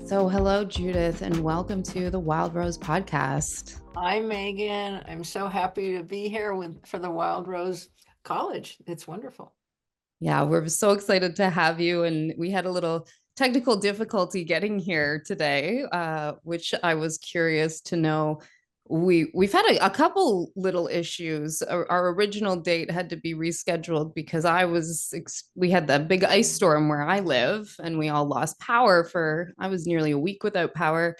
So, hello, Judith, and welcome to the Wild Rose podcast. Hi, Megan. I'm so happy to be here for the Wild Rose College. It's wonderful. Yeah, we're so excited to have you. And we had a little technical difficulty getting here today, which I was curious to know. We've had a couple little issues. Our original date had to be rescheduled because we had that big ice storm where I live, and we all lost power for I was nearly a week without power.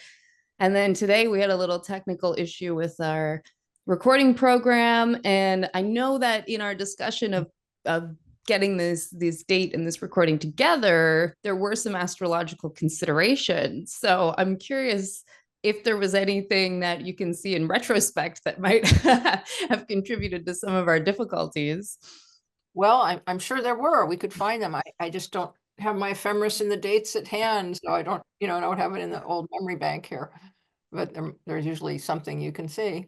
And then today we had a little technical issue with our recording program. And I know that in our discussion of getting this date and this recording together, there were some astrological considerations. So I'm curious if there was anything that you can see in retrospect that might have contributed to some of our difficulties. Well, I'm sure there were. We could find them. I just don't have my ephemeris in the dates at hand, so I don't have it in the old memory bank here. But there's usually something you can see.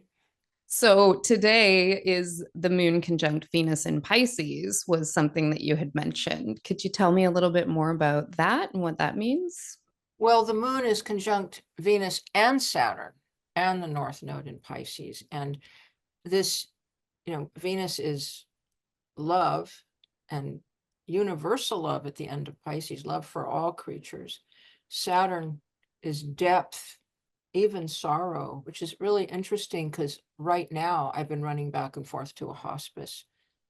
So today is the moon conjunct Venus in Pisces was something that you had mentioned. Could you tell me a little bit more about that and what that means? Well, the moon is conjunct Venus and Saturn and the North Node in Pisces. And this, Venus is love and universal love at the end of Pisces, love for all creatures. Saturn is depth, even sorrow, which is really interesting because right now I've been running back and forth to a hospice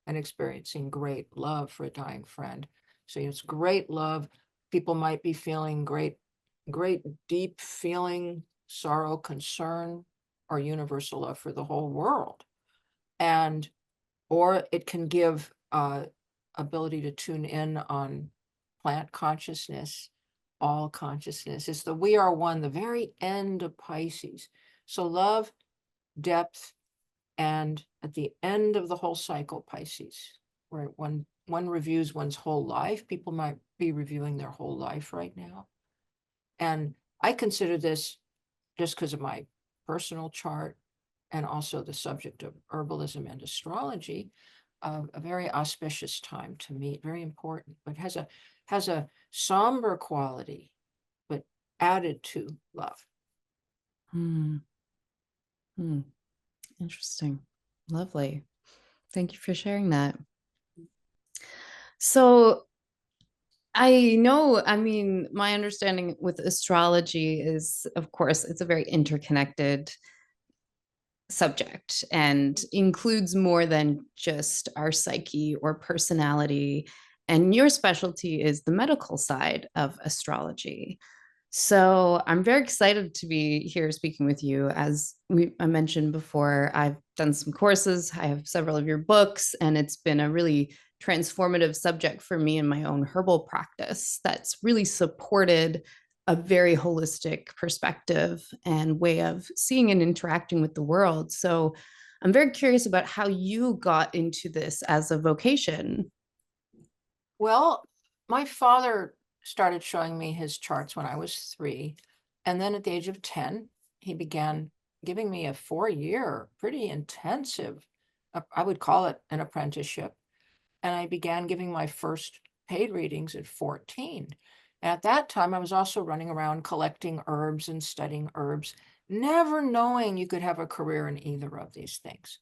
and experiencing great love for a dying friend. So it's great love. People might be feeling great, deep feeling, sorrow, concern, or universal love for the whole world. And or it can give ability to tune in on plant consciousness, all consciousness. It's the we are one, the very end of Pisces. So love, depth, and at the end of the whole cycle, Pisces, where one reviews one's whole life, people might be reviewing their whole life right now. And I consider this, just because of my personal chart and also the subject of herbalism and astrology, a very auspicious time to meet, very important, but has a somber quality, but added to love. Hmm. Hmm. Interesting. Lovely. Thank you for sharing that. So I know, I mean, my understanding with astrology is, of course, it's a very interconnected subject and includes more than just our psyche or personality. And your specialty is the medical side of astrology. So I'm very excited to be here speaking with you. I mentioned before, I've done some courses, I have several of your books, and it's been a really transformative subject for me in my own herbal practice that's really supported a very holistic perspective and way of seeing and interacting with the world. So I'm very curious about how you got into this as a vocation. Well, my father started showing me his charts when I was 3. And then at the age of 10, he began giving me a 4-year, pretty intensive, I would call it an apprenticeship. And I began giving my first paid readings at 14. And at that time, I was also running around collecting herbs and studying herbs, never knowing you could have a career in either of these things.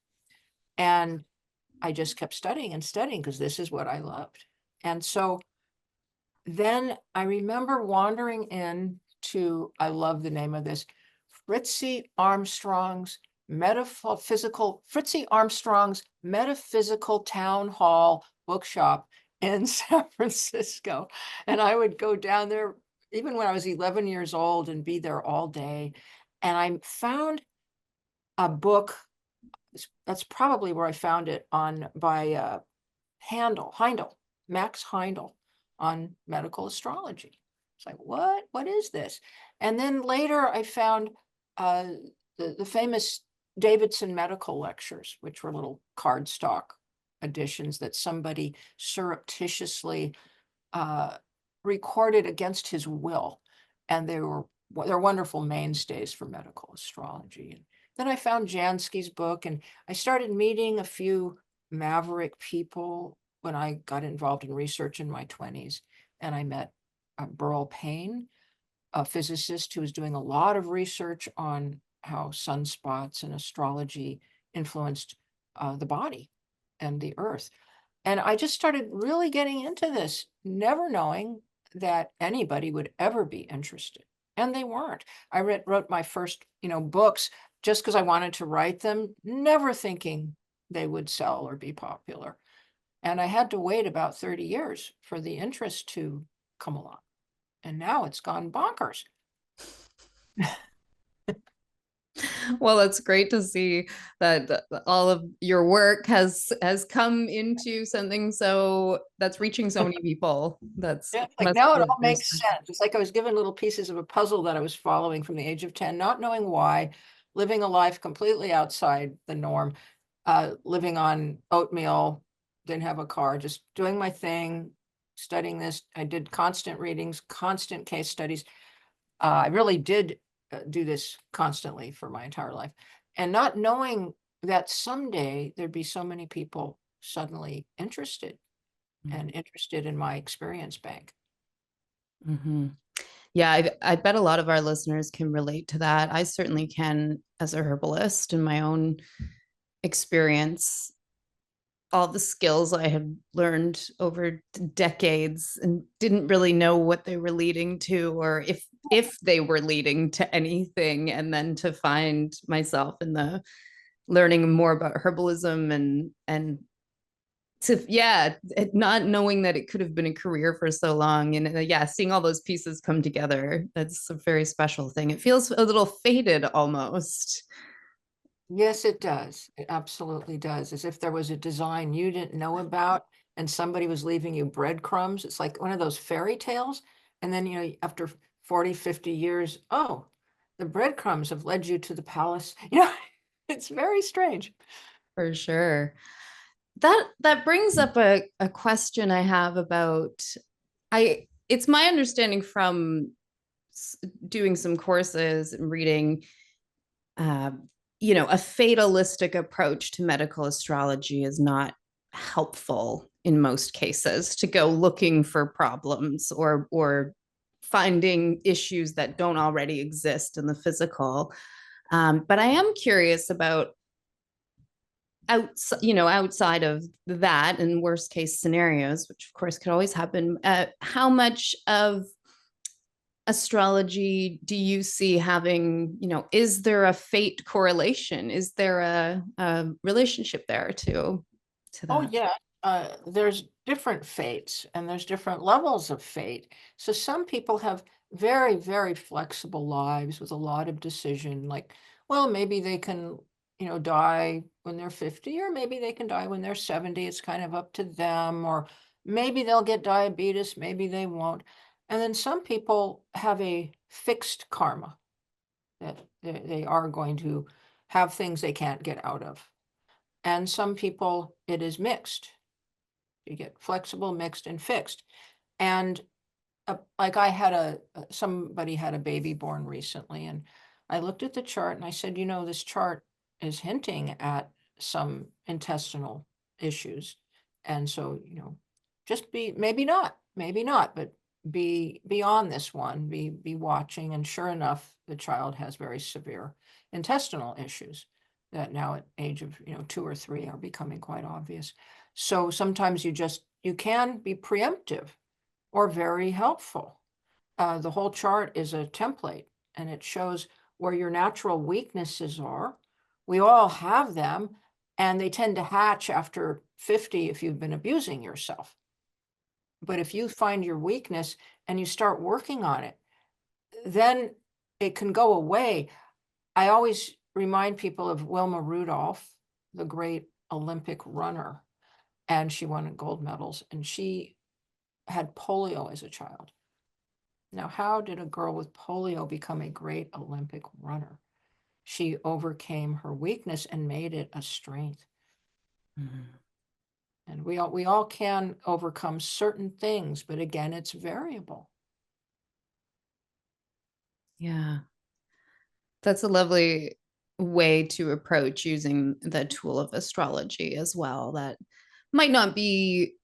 And I just kept studying and studying because this is what I loved. And so then I remember wandering in to, I love the name of this, Fritzie Armstrong's Metaphysical Town Hall bookshop in San Francisco. And I would go down there even when I was 11 years old and be there all day. And I found a book. That's probably where I found it, by Max Heindel, on medical astrology. It's like, what is this? And then later I found uh, the famous Davidson medical lectures, which were little cardstock editions that somebody surreptitiously recorded against his will. And they're wonderful mainstays for medical astrology. And then I found Jansky's book, and I started meeting a few maverick people when I got involved in research in my 20s. And I met Burl Payne, a physicist who was doing a lot of research on how sunspots and astrology influenced the body and the earth. And I just started really getting into this, never knowing that anybody would ever be interested. And they weren't. I wrote my first, books just because I wanted to write them, never thinking they would sell or be popular. And I had to wait about 30 years for the interest to come along. And now it's gone bonkers. Well, it's great to see that all of your work has come into something so that's reaching so many people. That's Yeah, like must now it feel all very makes special. sense. It's like I was given little pieces of a puzzle that I was following from the age of 10, not knowing why, living a life completely outside the norm, living on oatmeal, didn't have a car, just doing my thing, studying this. I did constant readings, constant case studies. I really did do this constantly for my entire life. And not knowing that someday there'd be so many people suddenly interested and interested in my experience bank. Mm-hmm. Yeah, I bet a lot of our listeners can relate to that. I certainly can as a herbalist in my own experience. All the skills I have learned over decades and didn't really know what they were leading to or if they were leading to anything, and then to find myself in the learning more about herbalism and to yeah, not knowing that it could have been a career for so long, and yeah, seeing all those pieces come together, that's a very special thing. It feels a little faded almost. Yes, it does. It absolutely does. As if there was a design you didn't know about and somebody was leaving you breadcrumbs. It's like one of those fairy tales. And then, after 40, 50 years, oh, the breadcrumbs have led you to the palace. It's very strange. For sure. That brings up a question I have about, I it's my understanding from doing some courses and reading, uh, a fatalistic approach to medical astrology is not helpful in most cases, to go looking for problems or finding issues that don't already exist in the physical. But I am curious about outside of that and worst case scenarios, which of course could always happen, how much of astrology do you see having, is there a fate correlation? Is there a relationship there to Oh, that? yeah. There's different fates and there's different levels of fate. So some people have very, very flexible lives with a lot of decision, like, well, maybe they can, die when they're 50, or maybe they can die when they're 70. It's kind of up to them, or maybe they'll get diabetes, maybe they won't. And then some people have a fixed karma that they are going to have things they can't get out of. And some people, it is mixed. You get flexible, mixed, and fixed. And like I had somebody had a baby born recently, and I looked at the chart and I said, this chart is hinting at some intestinal issues. And so, just maybe not, but be on this one, be watching. And sure enough, the child has very severe intestinal issues that now at age of, 2 or 3 are becoming quite obvious. So sometimes you can be preemptive or very helpful. The whole chart is a template and it shows where your natural weaknesses are. We all have them, and they tend to hatch after 50 if you've been abusing yourself. But if you find your weakness and you start working on it, then it can go away. I always remind people of Wilma Rudolph, the great Olympic runner, and she won gold medals, and she had polio as a child. Now, how did a girl with polio become a great Olympic runner? She overcame her weakness and made it a strength. Mhm. And we all can overcome certain things, but again, it's variable. Yeah, that's a lovely way to approach using the tool of astrology as well. That might not be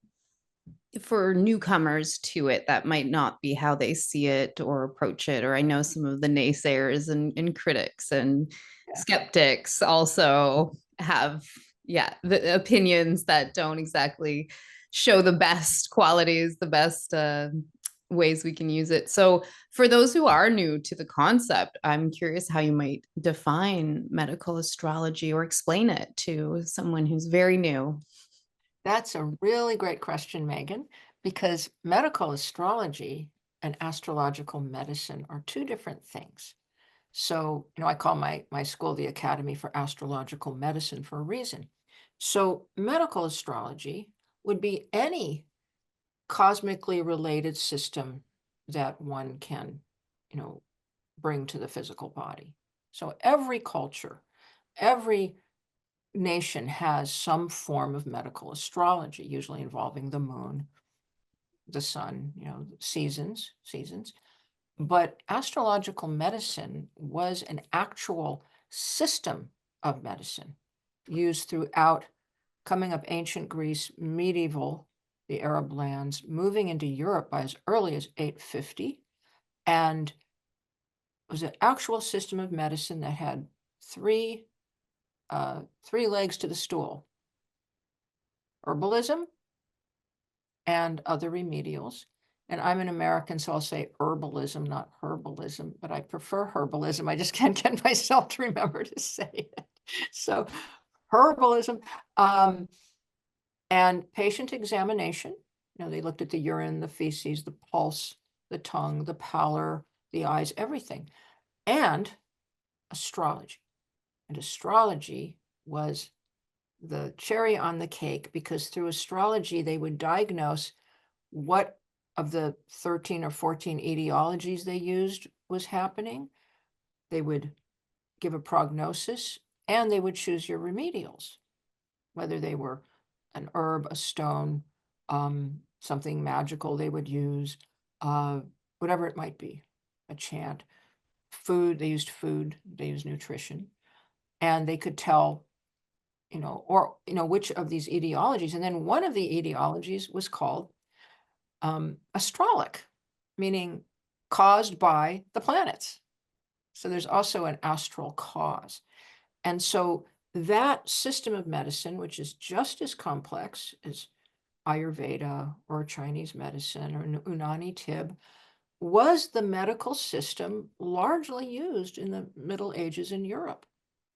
for newcomers to it, that might not be how they see it or approach it. Or I know some of the naysayers and critics and Yeah. skeptics also have, yeah, the opinions that don't exactly show the best qualities, the best ways we can use it. So, for those who are new to the concept, I'm curious how you might define medical astrology or explain it to someone who's very new. That's a really great question, Megan, because medical astrology and astrological medicine are two different things. So, I call my school the Academy for Astrological Medicine for a reason. So, medical astrology would be any cosmically related system that one can, you know, bring to the physical body. So, every culture, every nation has some form of medical astrology, usually involving the moon, the sun, seasons. But astrological medicine was an actual system of medicine used throughout coming up ancient Greece, medieval, the Arab lands, moving into Europe by as early as 850, and was an actual system of medicine that had three legs to the stool: herbalism and other remedials. And I'm an American, so I'll say herbalism, not herbalism, but I prefer herbalism. I just can't get myself to remember to say it. So herbalism, and patient examination. They looked at the urine, the feces, the pulse, the tongue, the pallor, the eyes, everything. And astrology. And astrology was the cherry on the cake, because through astrology, they would diagnose what of the 13 or 14 etiologies they used was happening. They would give a prognosis, and they would choose your remedials, whether they were an herb, a stone, something magical they would use, whatever it might be, a chant. Food, they used nutrition, and they could tell, which of these etiologies. And then one of the etiologies was called astrolic, meaning caused by the planets. So there's also an astral cause. And so that system of medicine, which is just as complex as Ayurveda or Chinese medicine or Unani Tib, was the medical system largely used in the Middle Ages in Europe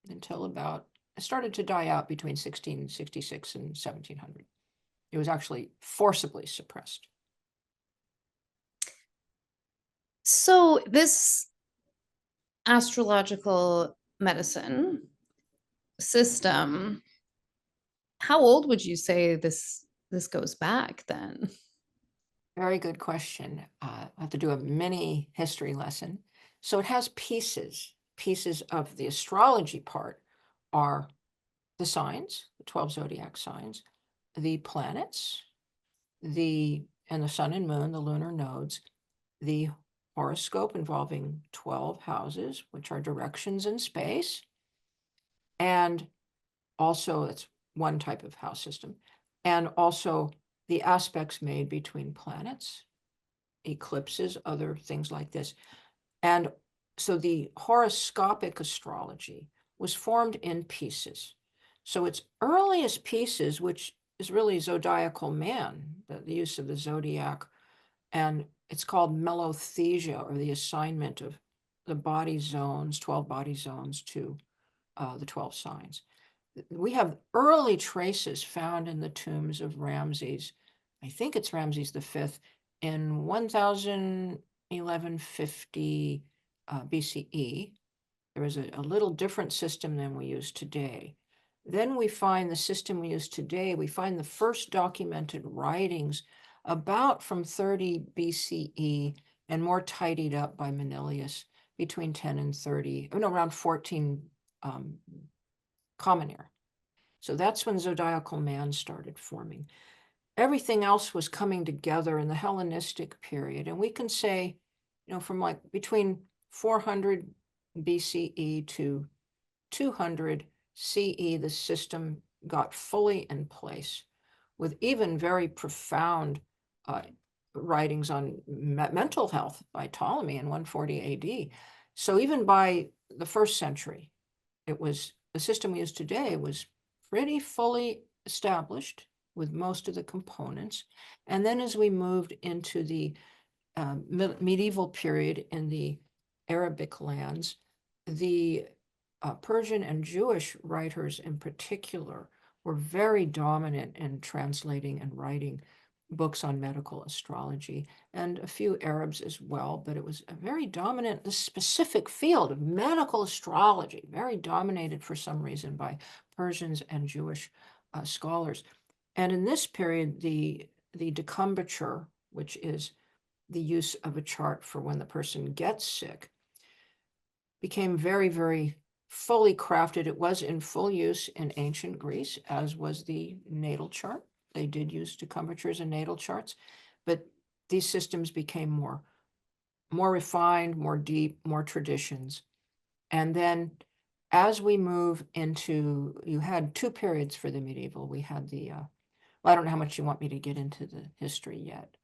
until it started to die out between 1666 and 1700. It was actually forcibly suppressed. So, this astrological medicine system, how old would you say this goes back then? Very good question. I have to do a mini history lesson. So it has pieces. Pieces of the astrology part are the signs, the 12 zodiac signs, the planets, and the sun and moon, the lunar nodes, the horoscope involving 12 houses, which are directions in space, and also it's one type of house system, and also the aspects made between planets, eclipses, other things like this. And so the horoscopic astrology was formed in pieces. So its earliest pieces, which is really zodiacal man, the use of the zodiac, and it's called melothesia, or the assignment of the body zones, 12 body zones to the 12 signs. We have early traces found in the tombs of Ramses. I think it's Ramses V in 1150 BCE. There was a little different system than we use today. Then we find the system we use today. We find the first documented writings about from 30 BCE and more tidied up by Manilius between 10 and 30, around 14 Common Era. So that's when zodiacal man started forming. Everything else was coming together in the Hellenistic period. And we can say, from like between 400 BCE to 200 CE, the system got fully in place with even very profound writings on mental health by Ptolemy in 140 AD. So even by the 1st century, it was the system we use today was pretty fully established with most of the components. And then as we moved into the medieval period in the Arabic lands, the Persian and Jewish writers in particular were very dominant in translating and writing books on medical astrology, and a few Arabs as well, but it was a very dominant, this specific field of medical astrology, very dominated for some reason by Persians and Jewish scholars. And in this period, the decumbrature, which is the use of a chart for when the person gets sick, became very, very fully crafted. It was in full use in ancient Greece, as was the natal chart. They did use decumbratures and natal charts, but these systems became more refined, more deep, more traditions. And then as we move into, you had 2 periods for the medieval. We had the, well, I don't know how much you want me to get into the history yet.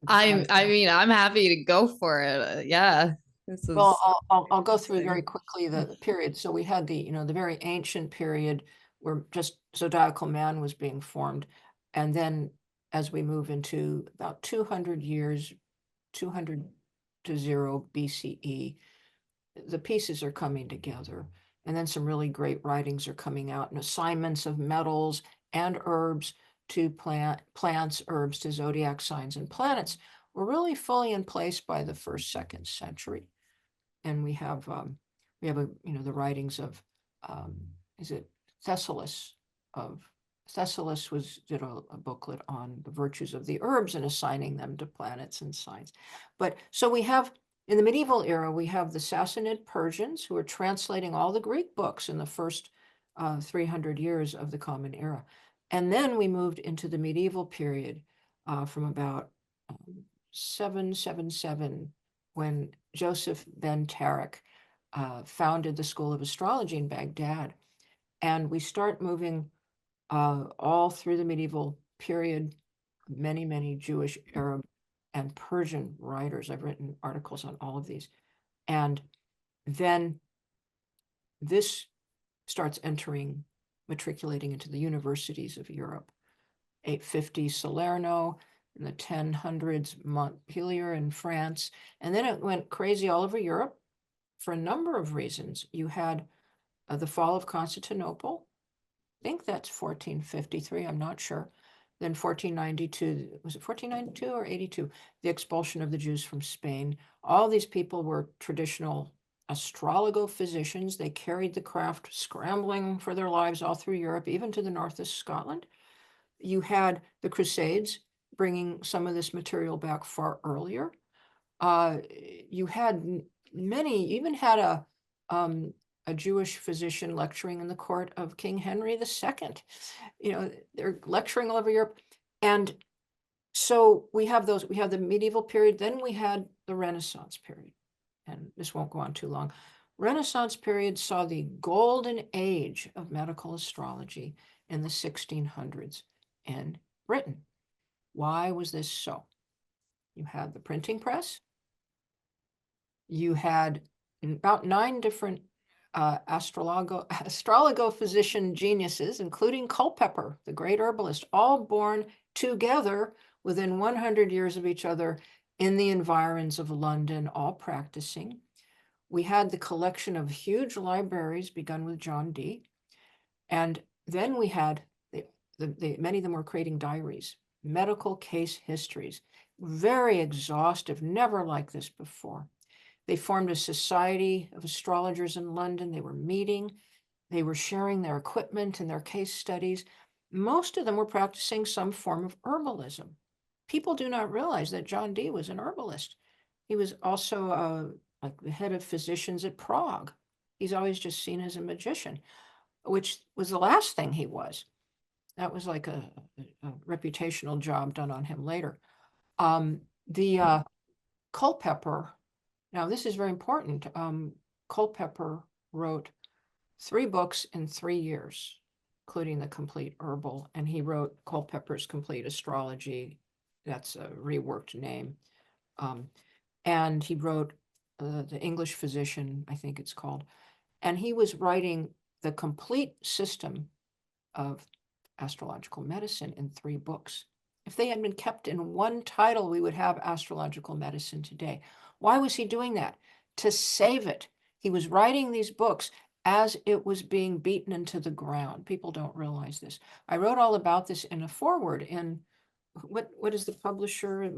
I mean, I'm happy to go for it. Yeah, this is Well, I'll go through very interesting. quickly the period. So we had the, the very ancient period where just zodiacal man was being formed. And then as we move into about 200 years, 200 to 0 BCE, the pieces are coming together. And then some really great writings are coming out, and assignments of metals and herbs to plants, herbs to zodiac signs and planets were really fully in place by the 1st, 2nd century. And we have a, the writings of, is it Thessalus did a booklet on the virtues of the herbs and assigning them to planets and signs. But so we have, in the medieval era, we have the Sassanid Persians who are translating all the Greek books in the first 300 years of the Common Era. And then we moved into the medieval period from about 777, when Joseph ben Tarik founded the School of Astrology in Baghdad. And we start moving all through the medieval period, many, many Jewish, Arab, and Persian writers. I've written articles on all of these. And then this starts matriculating into the universities of Europe. 850 Salerno, in the 1000s, Montpellier in France. And then it went crazy all over Europe for a number of reasons. You had the fall of Constantinople. I think that's 1453, I'm not sure. Then 1492, was it 1492 or 82? The expulsion of the Jews from Spain. All these people were traditional astrologo-physicians. They carried the craft, scrambling for their lives all through Europe, even to the north of Scotland. You had the Crusades bringing some of this material back far earlier. You had many, you even had a Jewish physician lecturing in the court of King Henry II. They're lecturing all over Europe. And so we have the medieval period, then we had the Renaissance period. And this won't go on too long. Renaissance period saw the golden age of medical astrology in the 1600s in Britain. Why was this so? You had the printing press. You had about 9 different astrologo physician geniuses, including Culpeper, the great herbalist, all born together within 100 years of each other in the environs of London, all practicing. We had the collection of huge libraries begun with John Dee. And then we had many of them were creating diaries, medical case histories, very exhaustive, never like this before. They formed a society of astrologers in London. They were meeting, they were sharing their equipment and their case studies. Most of them were practicing some form of herbalism. People do not realize that John Dee was an herbalist. He was also like the head of physicians at Prague. He's always just seen as a magician, which was the last thing he was. That was like a reputational job done on him later. The Culpeper, now this is very important. Culpeper wrote 3 books in 3 years, including the complete Herbal, and he wrote Culpeper's Complete Astrology that's a reworked name. And he wrote The English Physician, I think it's called. And he was writing the complete system of astrological medicine in 3 books. If they had been kept in one title, we would have astrological medicine today. Why was he doing that? To save it. He was writing these books as it was being beaten into the ground. People don't realize this. I wrote all about this in a foreword in what is the publisher?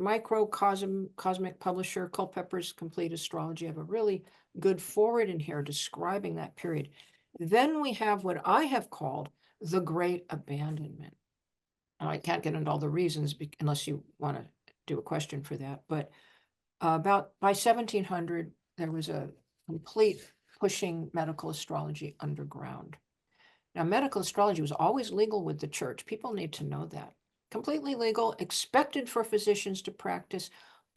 Cosmic publisher, Culpeper's Complete Astrology. I have a really good foreword in here describing that period. Then we have what I have called the Great Abandonment. Now, I can't get into all the reasons unless you want to do a question for that, but about by 1700, there was a complete pushing medical astrology underground. Now, medical astrology was always legal with the church. People need to know that. Completely legal, expected for physicians to practice.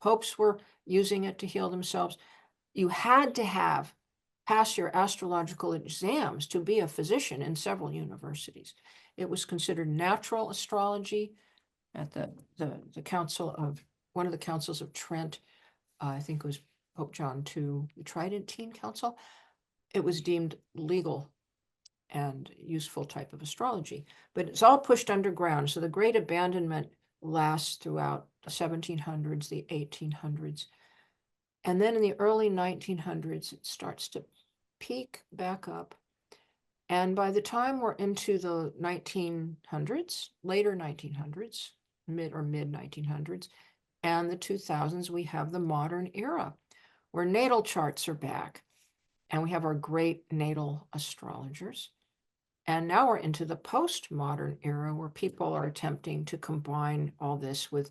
Popes were using it to heal themselves. You had to pass your astrological exams to be a physician in several universities. It was considered natural astrology at the council of, one of the councils of Trent. I think it was Pope John II, the Tridentine Council. It was deemed legal and useful type of astrology, but it's all pushed underground. So the Great Abandonment lasts throughout the 1700s, the 1800s. And then in the early 1900s, it starts to peak back up. And by the time we're into the 1900s, later 1900s, mid 1900s, and the 2000s, we have the modern era where natal charts are back. And we have our great natal astrologers. And now we're into the postmodern era where people are attempting to combine all this with,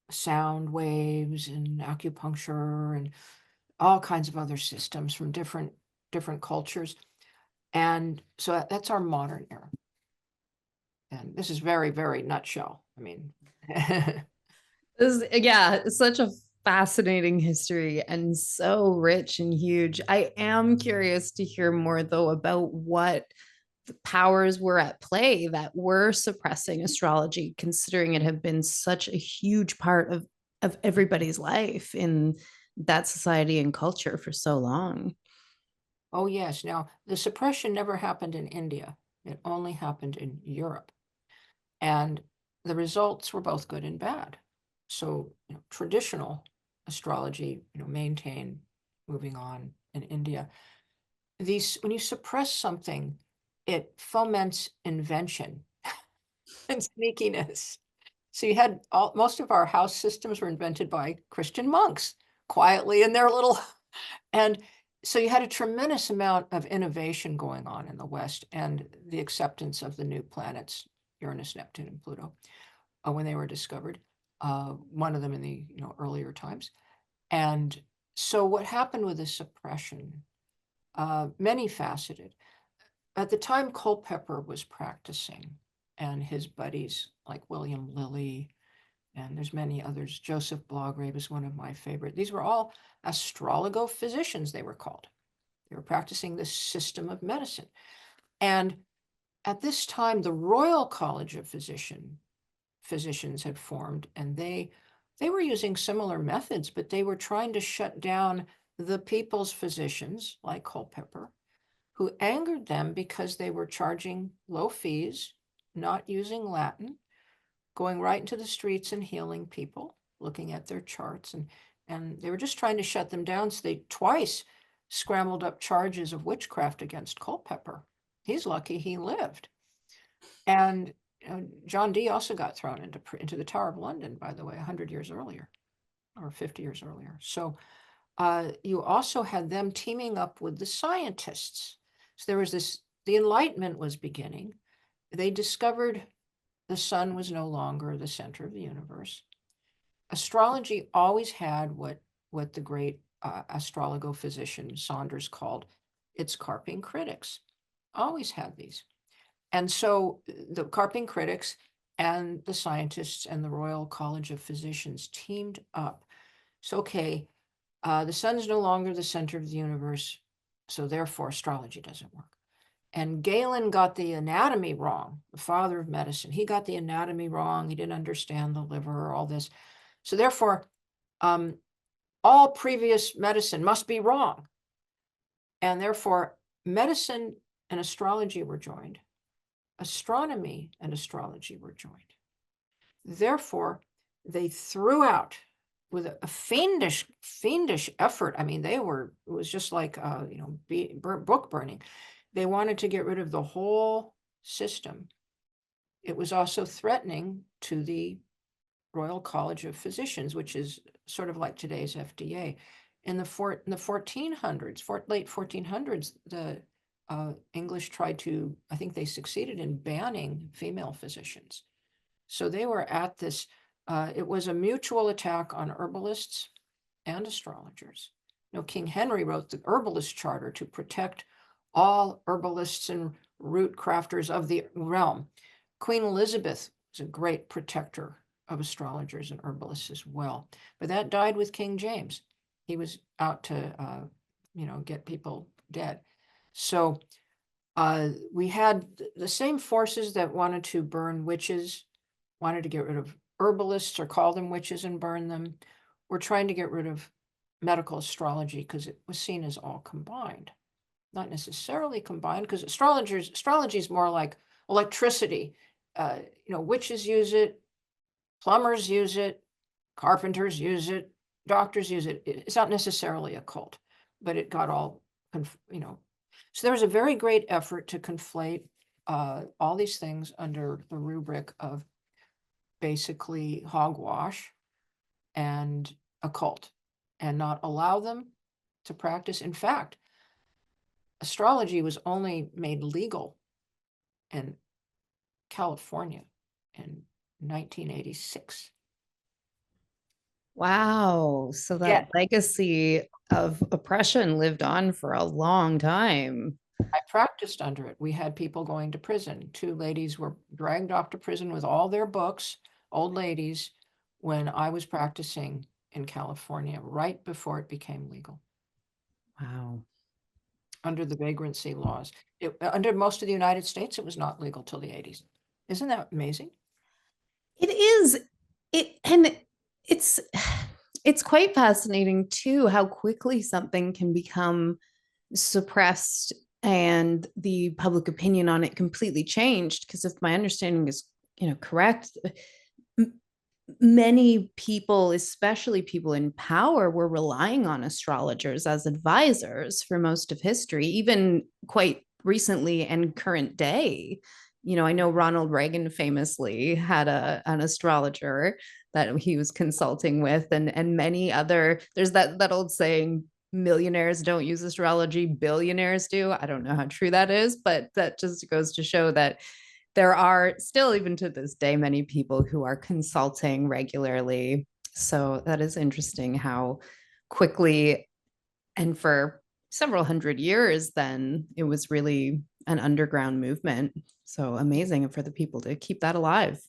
sound waves and acupuncture and all kinds of other systems from different cultures. And so that's our modern era. And this is very, very nutshell. I mean, Yeah, such a fascinating history and so rich and huge. I am curious to hear more, though, about what powers were at play that were suppressing astrology, considering it had been such a huge part of everybody's life in that society and culture for so long. oh, yes. Now, the suppression never happened in India. It only happened in Europe. And the results were both good and bad. So, traditional astrology, maintained moving on in India. When you suppress something, it foments invention and sneakiness. So you had most of our house systems were invented by Christian monks quietly in their little, and so you had a tremendous amount of innovation going on in the West and the acceptance of the new planets, Uranus, Neptune, and Pluto, when they were discovered, one of them in the earlier times. And so what happened with the suppression, many faceted. At the time Culpeper was practicing, and his buddies like William Lilly, and there's many others, Joseph Blograve is one of my favorite. These were all astrologo physicians, they were called. They were practicing this system of medicine. And at this time, the Royal College of Physicians had formed, and they were using similar methods, but they were trying to shut down the people's physicians like Culpeper, who angered them because they were charging low fees, not using Latin, going right into the streets and healing people, looking at their charts. And they were just trying to shut them down. So they twice scrambled up charges of witchcraft against Culpeper. He's lucky he lived. And John Dee also got thrown into the Tower of London, by the way, 100 years earlier or 50 years earlier. So you also had them teaming up with the scientists. So there was the Enlightenment was beginning. They discovered the sun was no longer the center of the universe. Astrology always had what the great astrologo physician Saunders called its carping critics. Always had these. And so the carping critics and the scientists and the Royal College of Physicians teamed up. So, okay, the sun's no longer the center of the universe, so therefore astrology doesn't work. And Galen got the anatomy wrong, the father of medicine. He got the anatomy wrong. He didn't understand the liver, all this. So therefore, all previous medicine must be wrong. And therefore, medicine and astrology were joined. Astronomy and astrology were joined. Therefore, they threw out with a fiendish effort. I mean, it was just like, book burning. They wanted to get rid of the whole system. It was also threatening to the Royal College of Physicians, which is sort of like today's FDA. In the 1400s, late 1400s, the English tried to, I think they succeeded in banning female physicians. So they were at this, it was a mutual attack on herbalists and astrologers. King Henry wrote the Herbalist Charter to protect all herbalists and root crafters of the realm. Queen Elizabeth was a great protector of astrologers and herbalists as well. But that died with King James. He was out to, get people dead. So we had the same forces that wanted to burn witches, wanted to get rid of herbalists or call them witches and burn them. We're trying to get rid of medical astrology because it was seen as all combined. Not necessarily combined, because astrology is more like electricity. Witches use it, plumbers use it, carpenters use it, doctors use it. It's not necessarily a cult, but it got all, So there was a very great effort to conflate all these things under the rubric of basically hogwash and occult, and not allow them to practice. In fact, astrology was only made legal in California in 1986. Wow. So Yeah, that legacy of oppression lived on for a long time. I practiced under it. We had people going to prison. Two ladies were dragged off to prison with all their books, old ladies, when I was practicing in California, right before it became legal. Wow. Under the vagrancy laws. Under most of the United States, it was not legal till the 80s. Isn't that amazing? It is. And it's it's quite fascinating too how quickly something can become suppressed and the public opinion on it completely changed. Because if my understanding is, correct, many people, especially people in power, were relying on astrologers as advisors for most of history, even quite recently and current day. I know Ronald Reagan famously had an astrologer that he was consulting with, and many other. There's that old saying, millionaires don't use astrology, billionaires do. I don't know how true that is, but that just goes to show that there are still, even to this day, many people who are consulting regularly. So that is interesting how quickly, and for several hundred years, then it was really an underground movement. So amazing for the people to keep that alive.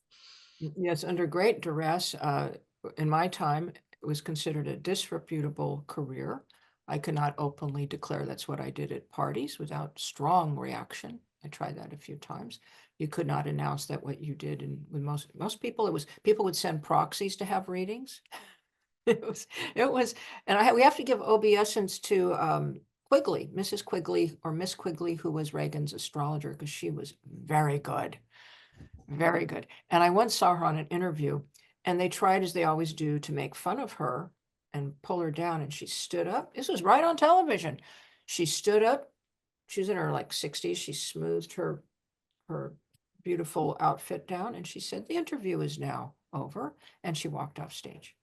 Yes, under great duress. In my time, it was considered a disreputable career. I could not openly declare that's what I did at parties without strong reaction. I tried that a few times. You could not announce that what you did, and with most people, it was people would send proxies to have readings. it was, and we have to give obeisance to Quigley, Mrs. Quigley or Miss Quigley, who was Reagan's astrologer, because she was very good. Very good. And I once saw her on an interview, and they tried, as they always do, to make fun of her and pull her down. And she stood up. This was right on television. She stood up. She was in her 60s. She smoothed her beautiful outfit down, and she said, "The interview is now over." And she walked off stage.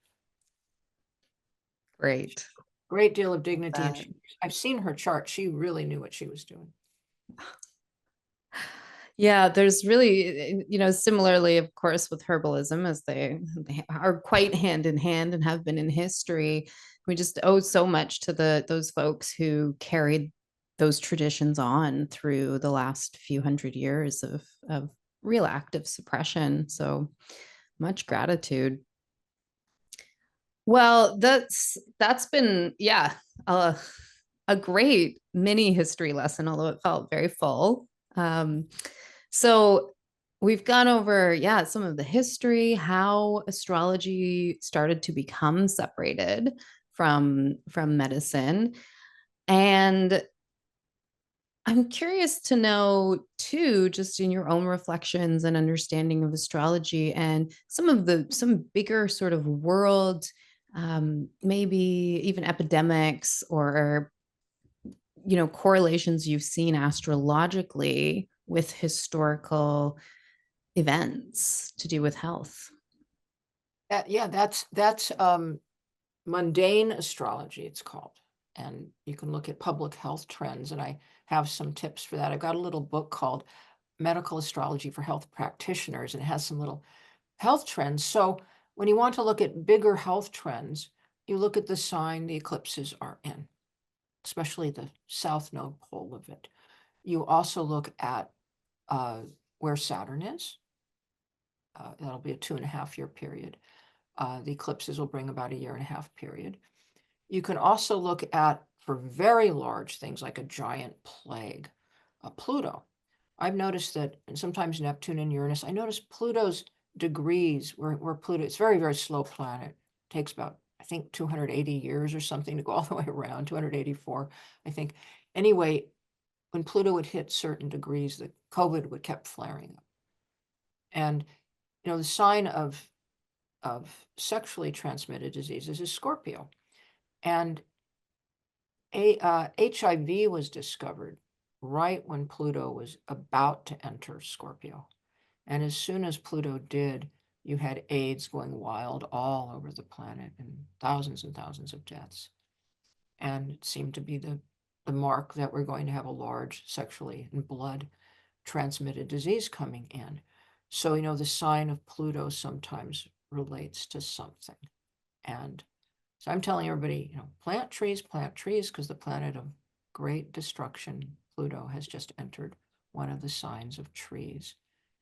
Great. Great deal of dignity. And I've seen her chart. She really knew what she was doing. Yeah, there's really, similarly, of course, with herbalism, as they are quite hand in hand and have been in history. We just owe so much to those folks who carried those traditions on through the last few hundred years of real active suppression. So much gratitude. Well, that's been, yeah, a great mini history lesson, although it felt very full. So we've gone over, yeah, some of the history, how astrology started to become separated from medicine. And I'm curious to know too, just in your own reflections and understanding of astrology and some bigger sort of world, maybe even epidemics or correlations you've seen astrologically with historical events to do with health. Yeah, that's mundane astrology, it's called. And you can look at public health trends, and I have some tips for that. I've got a little book called Medical Astrology for Health Practitioners, and it has some little health trends. So when you want to look at bigger health trends, you look at the sign the eclipses are in, especially the south node pole of it. You also look at where Saturn is. That'll be a 2.5 year period. The eclipses will bring about a 1.5 year period. You can also look at, for very large things like a giant plague, Pluto. I've noticed that, and sometimes Neptune and Uranus, I notice Pluto's degrees, where Pluto, it's a very, very slow planet. It takes about, I think, 280 years or something to go all the way around, 284, I think. Anyway, when Pluto would hit certain degrees, the COVID would kept flaring up. And, the sign of sexually transmitted diseases is Scorpio. And HIV was discovered right when Pluto was about to enter Scorpio. And as soon as Pluto did, you had AIDS going wild all over the planet and thousands of deaths. And it seemed to be the mark that we're going to have a large sexually and blood transmitted disease coming in. So, the sign of Pluto sometimes relates to something. And so I'm telling everybody, plant trees, because the planet of great destruction, Pluto, has just entered one of the signs of trees.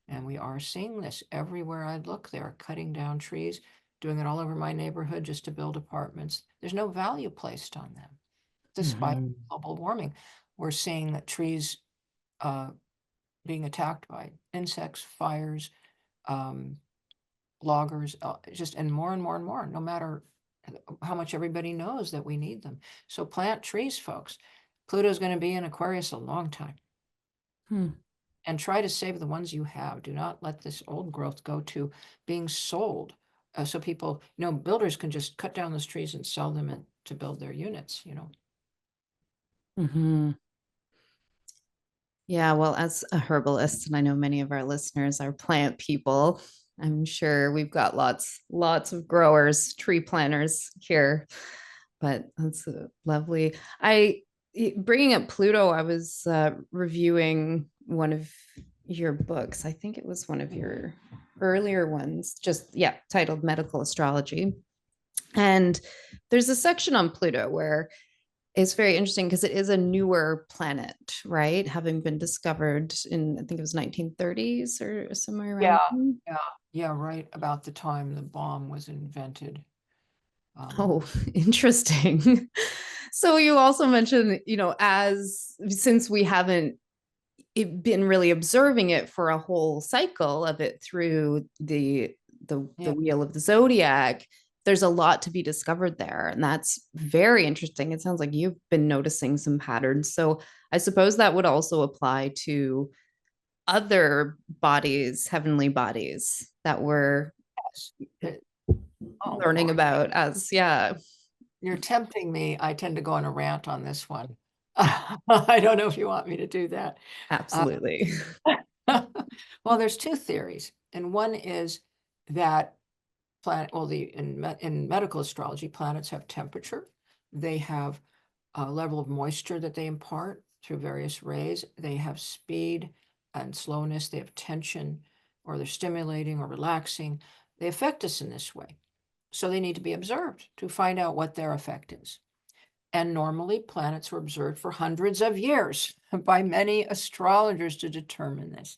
And we are seeing this everywhere I look. They're cutting down trees, doing it all over my neighborhood just to build apartments. There's no value placed on them, despite Mhm. global warming. We're seeing that trees being attacked by insects, fires, loggers, and more and more and more, no matter how much everybody knows that we need them. So plant trees, folks. Pluto's going to be in Aquarius a long time. Hmm. And try to save the ones you have. Do not let this old growth go to being sold. So people, builders can just cut down those trees and sell them to build their units. Mhm. Yeah, well, as a herbalist, and I know many of our listeners are plant people, I'm sure we've got lots of growers, tree planters here. But that's lovely. Bringing up Pluto, I was reviewing one of your books. I think it was one of your earlier ones, just yeah, titled Medical Astrology. And there's a section on Pluto where it's very interesting because it is a newer planet, right? Having been discovered in, I think it was 1930s or somewhere around. Yeah, yeah, yeah, right about the time the bomb was invented. Oh, interesting. So you also mentioned, as since we haven't been really observing it for a whole cycle of it through the Yeah. wheel of the zodiac, there's a lot to be discovered there, and that's very interesting. It sounds like you've been noticing some patterns. So I suppose that would also apply to other bodies, heavenly bodies that we're Yes. Oh, learning Lord. about as, yeah, You're tempting me. I tend to go on a rant on this one. I don't know if you want me to do that. Uh, absolutely. well, there's two theories, and one is that in medical astrology, planets have temperature. They have a level of moisture that they impart through various rays. They have speed and slowness. They have tension, or they're stimulating or relaxing. They affect us in this way. So they need to be observed to find out what their effect is. And normally planets were observed for hundreds of years by many astrologers to determine this.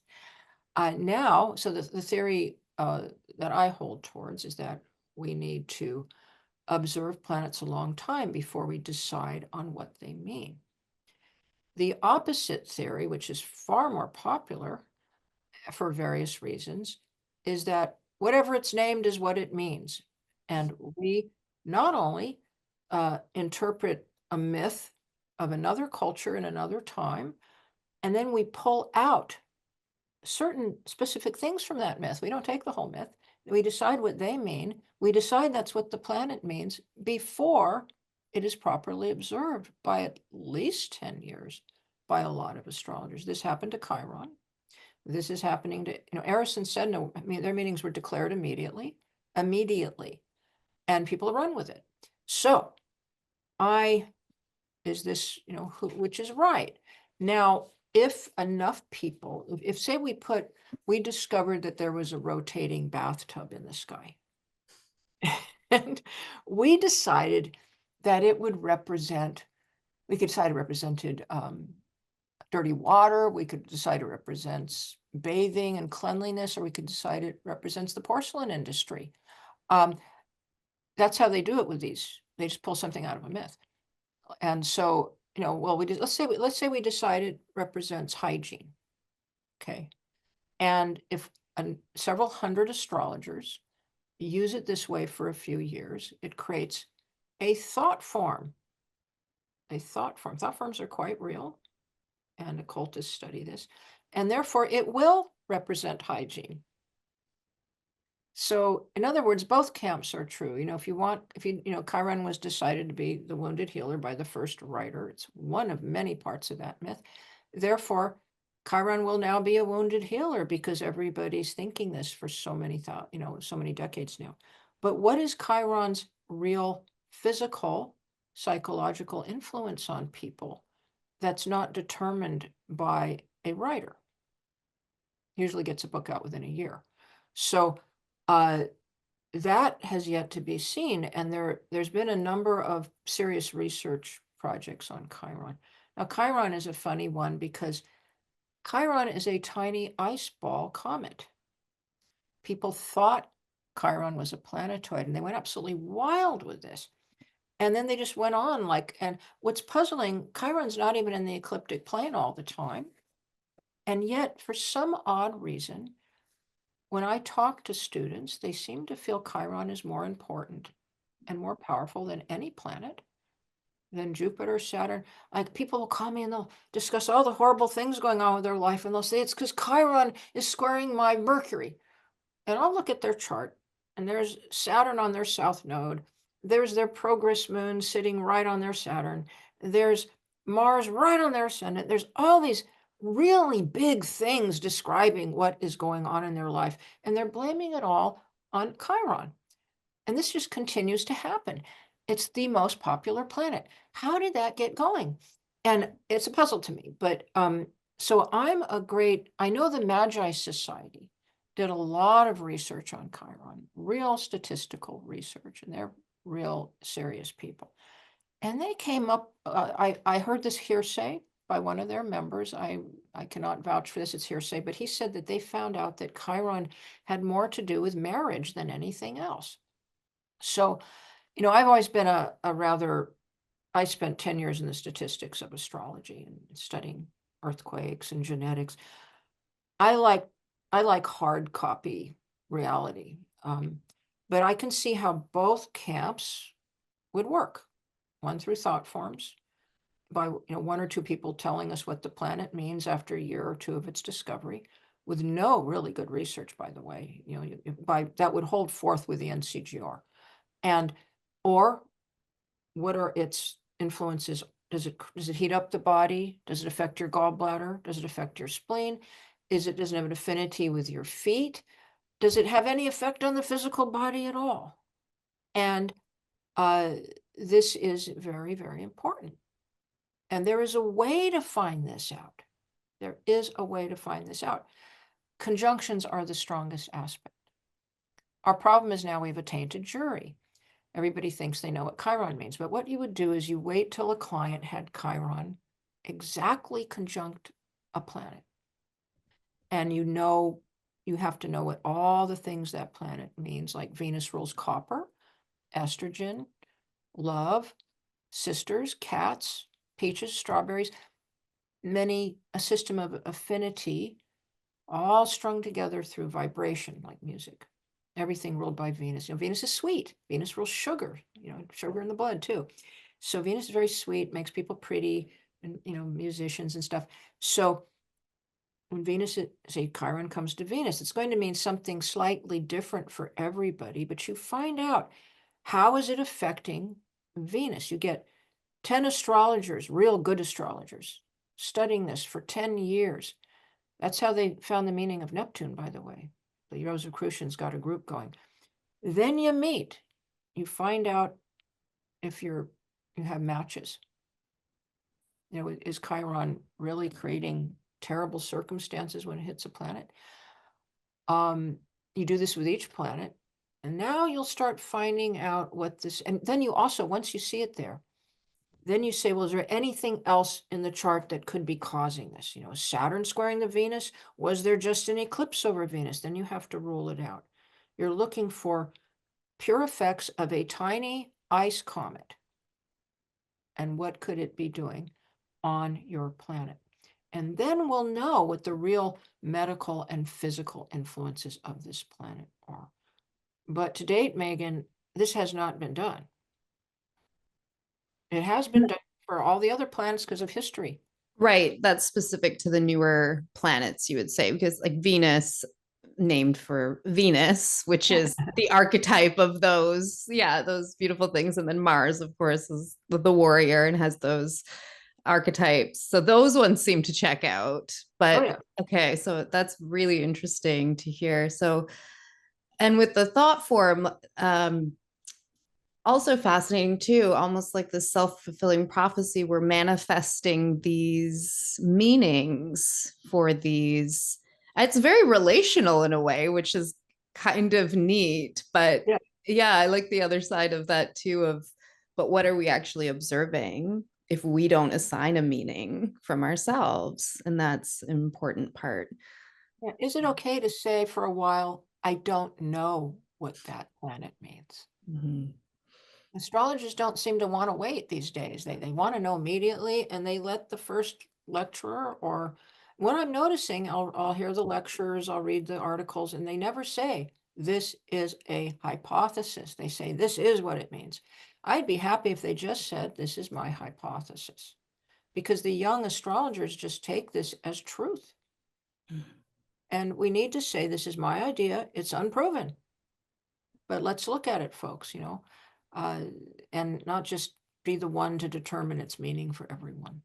So the theory that I hold towards is that we need to observe planets a long time before we decide on what they mean. The opposite theory, which is far more popular for various reasons, is that whatever it's named is what it means. And we not only interpret a myth of another culture in another time, and then we pull out certain specific things from that myth. We don't take the whole myth. We decide what they mean. We decide that's what the planet means before it is properly observed by at least 10 years by a lot of astrologers. This happened to Chiron. This is happening to, Arison said, no, I mean, their meetings were declared immediately, and people run with it. So is this, which is right. Now, if enough people, if say we discovered that there was a rotating bathtub in the sky, and we decided that it would represent, we could decide it represented dirty water, we could decide it represents bathing and cleanliness, or we could decide it represents the porcelain industry. That's how they do it with these. They just pull something out of a myth. And so, well, let's say we decide it represents hygiene. Okay. And if several hundred astrologers use it this way for a few years, it creates a thought form. Thought forms are quite real, and occultists study this, and therefore it will represent hygiene. So in other words, both camps are true. Chiron was decided to be the wounded healer by the first writer. It's one of many parts of that myth. Therefore, Chiron will now be a wounded healer because everybody's thinking this for so many decades now. But what is Chiron's real physical, psychological influence on people that's not determined by a writer? Usually gets a book out within a year. So that has yet to be seen, and there's been a number of serious research projects on Chiron. Now, Chiron is a funny one because Chiron is a tiny ice ball comet. People thought Chiron was a planetoid, and they went absolutely wild with this. And then they just went on and what's puzzling, Chiron's not even in the ecliptic plane all the time. And yet, for some odd reason, when I talk to students, they seem to feel Chiron is more important and more powerful than any planet, than Jupiter, Saturn. Like, people will call me and they'll discuss all the horrible things going on with their life, and they'll say it's because Chiron is squaring my Mercury. And I'll look at their chart, and there's Saturn on their south node. There's their progress moon sitting right on their Saturn. There's Mars right on their ascendant. There's all these really big things describing what is going on in their life, and they're blaming it all on Chiron. And this just continues to happen. It's the most popular planet. How did that get going? And it's a puzzle to me. But so I know the Magi Society did a lot of research on Chiron, real statistical research, and they're real serious people. And they came up, I heard this hearsay by one of their members. I cannot vouch for this, it's hearsay, but he said that they found out that Chiron had more to do with marriage than anything else. So, I've always been I spent 10 years in the statistics of astrology and studying earthquakes and genetics. I like hard copy reality, but I can see how both camps would work. One through thought forms, by one or two people telling us what the planet means after a year or two of its discovery, with no really good research, by the way. That would hold forth with the NCGR, or what are its influences? Does it heat up the body? Does it affect your gallbladder? Does it affect your spleen? Does it have an affinity with your feet? Does it have any effect on the physical body at all? And this is very, very important. And there is a way to find this out. There is a way to find this out. Conjunctions are the strongest aspect. Our problem is now we've a tainted jury. Everybody thinks they know what Chiron means, but what you would do is you wait till a client had Chiron exactly conjunct a planet. And you have to know what all the things that planet means, like Venus rules copper, estrogen, love, sisters, cats, peaches, strawberries. a system of affinity, all strung together through vibration, like music. Everything ruled by Venus. Venus is sweet. Venus rules sugar, sugar in the blood too. So Venus is very sweet, makes people pretty, and musicians and stuff. So when Venus, say Chiron comes to Venus, it's going to mean something slightly different for everybody, but you find out how is it affecting Venus. You get 10 astrologers, real good astrologers, studying this for 10 years. That's how they found the meaning of Neptune, by the way. The Rosicrucians got a group going. Then you meet, you find out if you have matches. Is Chiron really creating terrible circumstances when it hits a planet? You do this with each planet, and now you'll start finding out what this, and then you also, once you see it there, then you say, well, is there anything else in the chart that could be causing this? Is Saturn squaring the Venus? Was there just an eclipse over Venus? Then you have to rule it out. You're looking for pure effects of a tiny ice comet. And what could it be doing on your planet? And then we'll know what the real medical and physical influences of this planet are. But to date, Megan, this has not been done. It has been done for all the other planets because of history. Right. That's specific to the newer planets, you would say, because like Venus, named for Venus, which is the archetype of those, yeah, those beautiful things. And then Mars, of course, is the warrior and has those archetypes. So those ones seem to check out. But yeah. okay, so that's really interesting to hear. So, and with the thought form, also fascinating too, almost like the self-fulfilling prophecy. We're manifesting these meanings for these. It's very relational in a way, which is kind of neat. But yeah, I like the other side of that too, of but what are we actually observing if we don't assign a meaning from ourselves? And that's an important part. Yeah. Is it okay to say for a while, I don't know what that planet means? Mm-hmm. Astrologers don't seem to want to wait these days. They want to know immediately, and they let the first lecturer, or what I'm noticing, I'll hear the lectures, I'll read the articles, and they never say, this is a hypothesis. They say, this is what it means. I'd be happy if they just said, this is my hypothesis, because the young astrologers just take this as truth. And we need to say, this is my idea. It's unproven, but let's look at it, folks, and not just be the one to determine its meaning for everyone.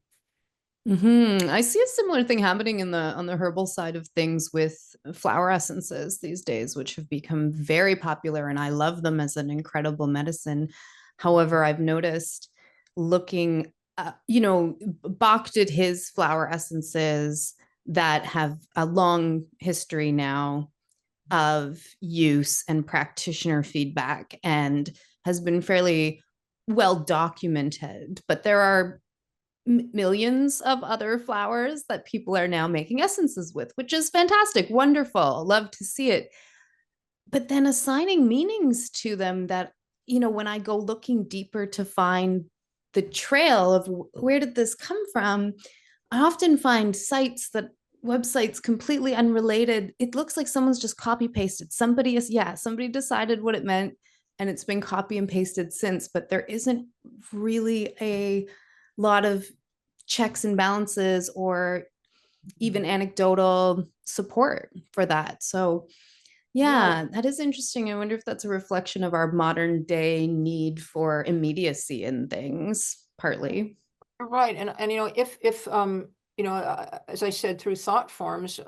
Mm-hmm. I see a similar thing happening in the on the herbal side of things with flower essences these days, which have become very popular, and I love them as an incredible medicine. However, I've noticed looking, Bach did his flower essences that have a long history now of use and practitioner feedback and has been fairly well documented. But there are millions of other flowers that people are now making essences with, which is fantastic, wonderful, love to see it. But then assigning meanings to them that, when I go looking deeper to find the trail of where did this come from, I often find websites completely unrelated. It looks like someone's just copy pasted. Somebody decided what it meant and it's been copy and pasted since, but there isn't really a lot of checks and balances or even anecdotal support for that. So yeah, that is interesting. I wonder if that's a reflection of our modern day need for immediacy in things, partly. Right. And if as I said, through thought forms,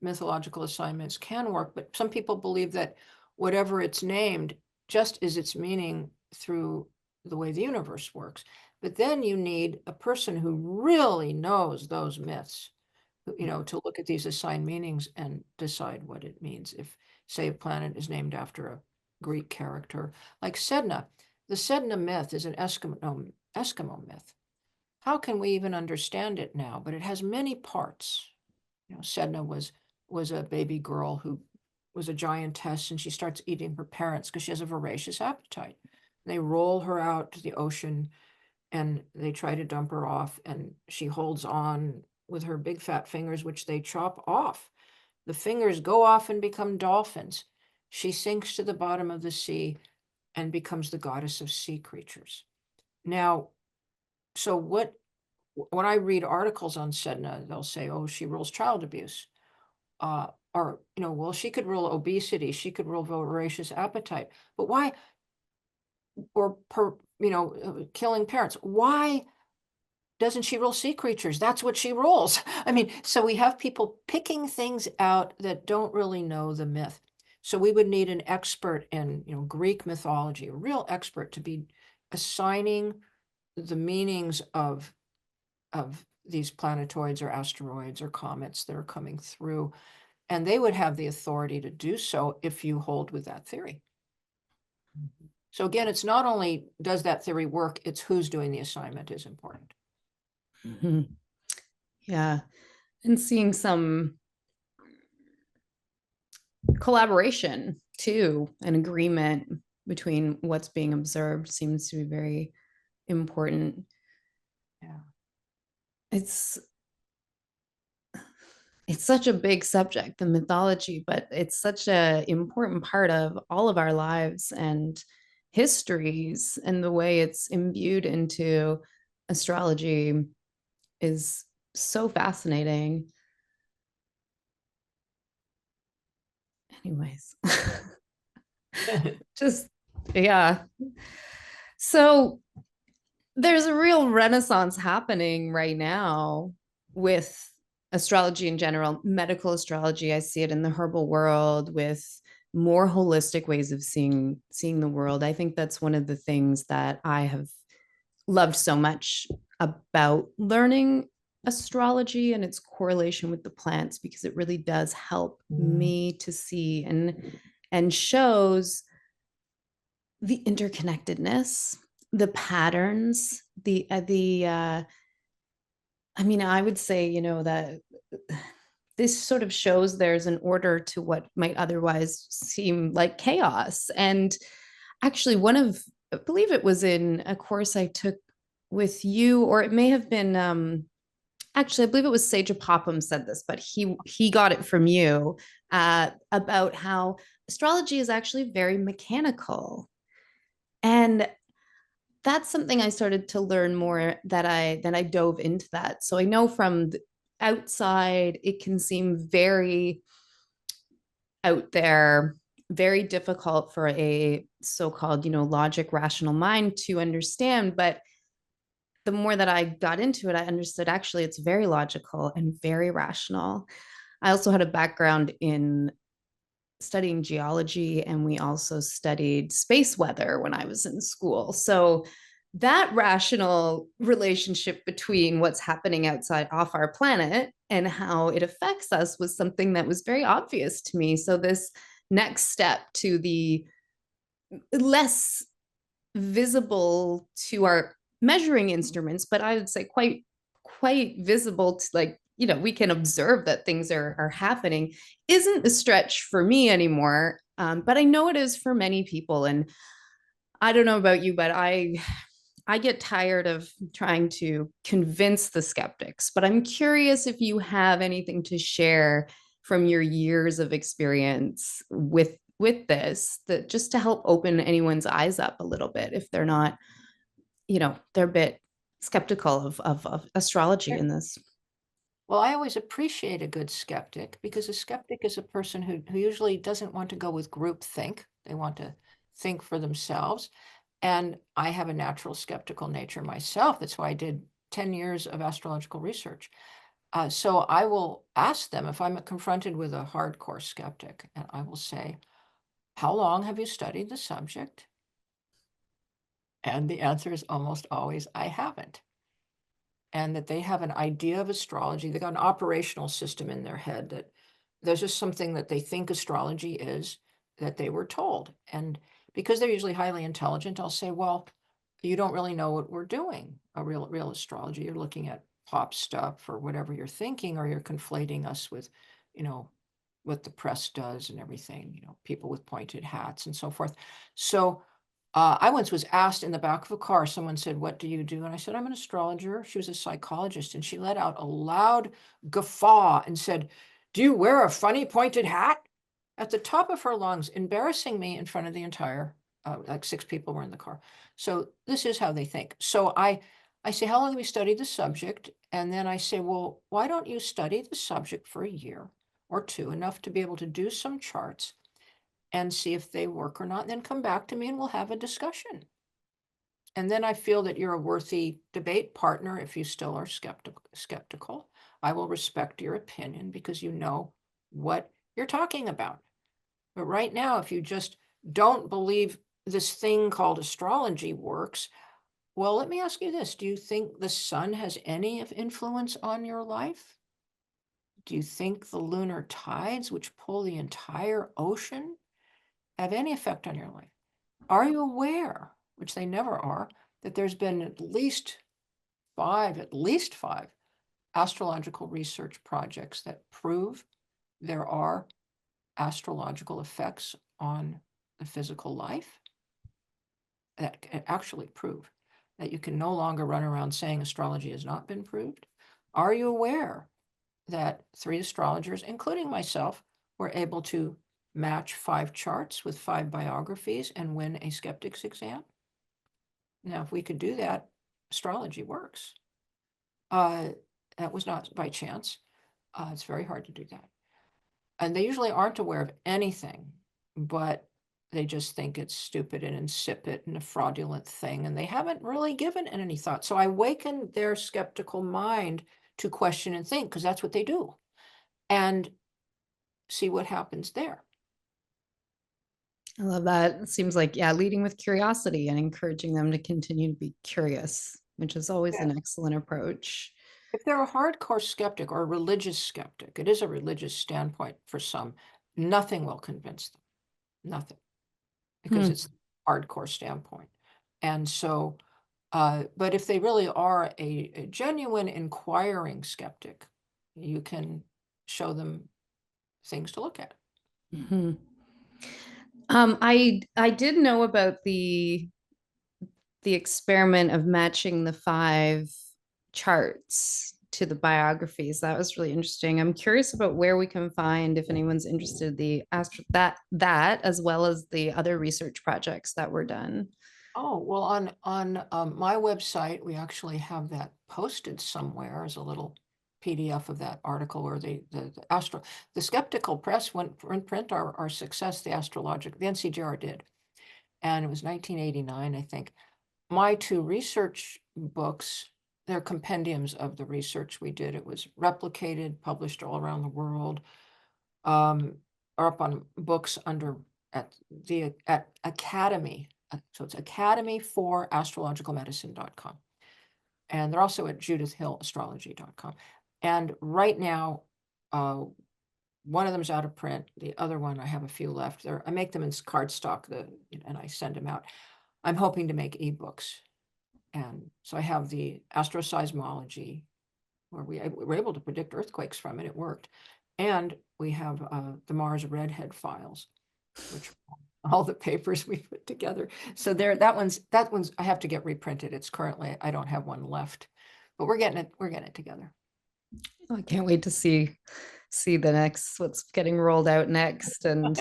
mythological assignments can work, but some people believe that whatever it's named just is its meaning through the way the universe works. But then you need a person who really knows those myths, to look at these assigned meanings and decide what it means. If, say, a planet is named after a Greek character, like Sedna. The Sedna myth is an Eskimo myth. How can we even understand it now? But it has many parts. Sedna was a baby girl who was a giantess, and she starts eating her parents because she has a voracious appetite. They roll her out to the ocean, and they try to dump her off, and she holds on with her big fat fingers, which they chop off. The fingers go off and become dolphins. She sinks to the bottom of the sea and becomes the goddess of sea creatures. Now, so when I read articles on Sedna, they'll say, oh, she rules child abuse. Or, well, she could rule obesity, she could rule voracious appetite. But why? Or killing parents. Why doesn't she rule sea creatures? That's what she rules. I mean, so we have people picking things out that don't really know the myth. So we would need an expert in, Greek mythology, a real expert to be assigning the meanings of these planetoids or asteroids or comets that are coming through. And they would have the authority to do so if you hold with that theory. So again, it's not only does that theory work, it's who's doing the assignment is important. Mm-hmm. Yeah. And seeing some collaboration too, an agreement between what's being observed seems to be very important. Yeah. It's such a big subject, the mythology, but it's such an important part of all of our lives and histories, and the way it's imbued into astrology is so fascinating. Anyways, just, yeah. So there's a real renaissance happening right now with astrology in general, medical astrology. I see it in the herbal world with more holistic ways of seeing the world. I think that's one of the things that I have loved so much about learning astrology and its correlation with the plants, because it really does help me to see and shows the interconnectedness, the patterns, I mean, I would say, that this sort of shows there's an order to what might otherwise seem like chaos. And actually, I believe it was in a course I took with you, or it may have been, actually, I believe it was Sage Popham said this, but he got it from you, about how astrology is actually very mechanical. And that's something I started to learn more, that I dove into that. So I know from the outside, it can seem very out there, very difficult for a so-called, logic, rational mind to understand. But the more that I got into it, I understood actually it's very logical and very rational. I also had a background in studying geology, and we also studied space weather when I was in school. So that rational relationship between what's happening outside off our planet and how it affects us was something that was very obvious to me. So this next step to the less visible to our measuring instruments, but I would say quite visible to, like, we can observe that things are happening, isn't a stretch for me anymore. But I know it is for many people. And I don't know about you, but I get tired of trying to convince the skeptics. But I'm curious if you have anything to share from your years of experience with this, that just to help open anyone's eyes up a little bit, if they're not, they're a bit skeptical of astrology in this. Well, I always appreciate a good skeptic, because a skeptic is a person who usually doesn't want to go with group think. They want to think for themselves. And I have a natural skeptical nature myself. That's why I did 10 years of astrological research. So I will ask them if I'm confronted with a hardcore skeptic, and I will say, how long have you studied the subject? And the answer is almost always, I haven't. And that they have an idea of astrology. They got an operational system in their head that there's just something that they think astrology is, that they were told. And because they're usually highly intelligent, I'll say, well, you don't really know what we're doing, a real astrology. You're looking at pop stuff or whatever you're thinking, or you're conflating us with, what the press does and everything, people with pointed hats and so forth. So I once was asked in the back of a car, someone said, "What do you do?" And I said, "I'm an astrologer." She was a psychologist, and she let out a loud guffaw and said, "Do you wear a funny pointed hat?" At the top of her lungs, embarrassing me in front of the entire, like 6 people were in the car. So this is how they think. So I say, "How long have you studied the subject?" And then I say, "Well, why don't you study the subject for a year or two, enough to be able to do some charts and see if they work or not, and then come back to me and we'll have a discussion." And then I feel that you're a worthy debate partner if you still are skeptical. I will respect your opinion because you know what you're talking about. But right now, if you just don't believe this thing called astrology works, well, let me ask you this. Do you think the sun has any influence on your life? Do you think the lunar tides, which pull the entire ocean, have any effect on your life? Are you aware, which they never are, that there's been at least five astrological research projects that prove there are astrological effects on the physical life, that actually prove that you can no longer run around saying astrology has not been proved? Are you aware that 3 astrologers, including myself, were able to match 5 charts with 5 biographies and win a skeptic's exam? Now, if we could do that, astrology works. That was not by chance. It's very hard to do that. And they usually aren't aware of anything, but they just think it's stupid and insipid and a fraudulent thing, and they haven't really given it any thought. So I awaken their skeptical mind to question and think, because that's what they do, and see what happens there. I love that. It seems like, yeah, leading with curiosity and encouraging them to continue to be curious, which is always Yeah. an excellent approach. If they're a hardcore skeptic or a religious skeptic, it is a religious standpoint for some, nothing will convince them. Nothing. Because Hmm. it's hardcore standpoint. And so, but if they really are a genuine inquiring skeptic, you can show them things to look at. Mhm. I did know about the experiment of matching the 5 charts to the biographies. That was really interesting. I'm curious about where we can find, if anyone's interested, the astro that as well as the other research projects that were done. Oh, well, on my website, we actually have that posted somewhere as a little PDF of that article where the skeptical press went in print our success, the NCGR did. And it was 1989, I think. My 2 research books, they're compendiums of the research we did. It was replicated, published all around the world, are up on books at Academy. So it's Academy for astrologicalmedicine.com. And they're also at Judith Hill astrology.com. And right now, one of them is out of print. The other one, I have a few left. I make them in cardstock, and I send them out. I'm hoping to make ebooks. And so I have the astroseismology, where we were able to predict earthquakes from it. It worked. And we have the Mars redhead files, which are all the papers we put together. So that one's I have to get reprinted. It's currently, I don't have one left, but we're getting it together. I can't wait to see the next what's getting rolled out next and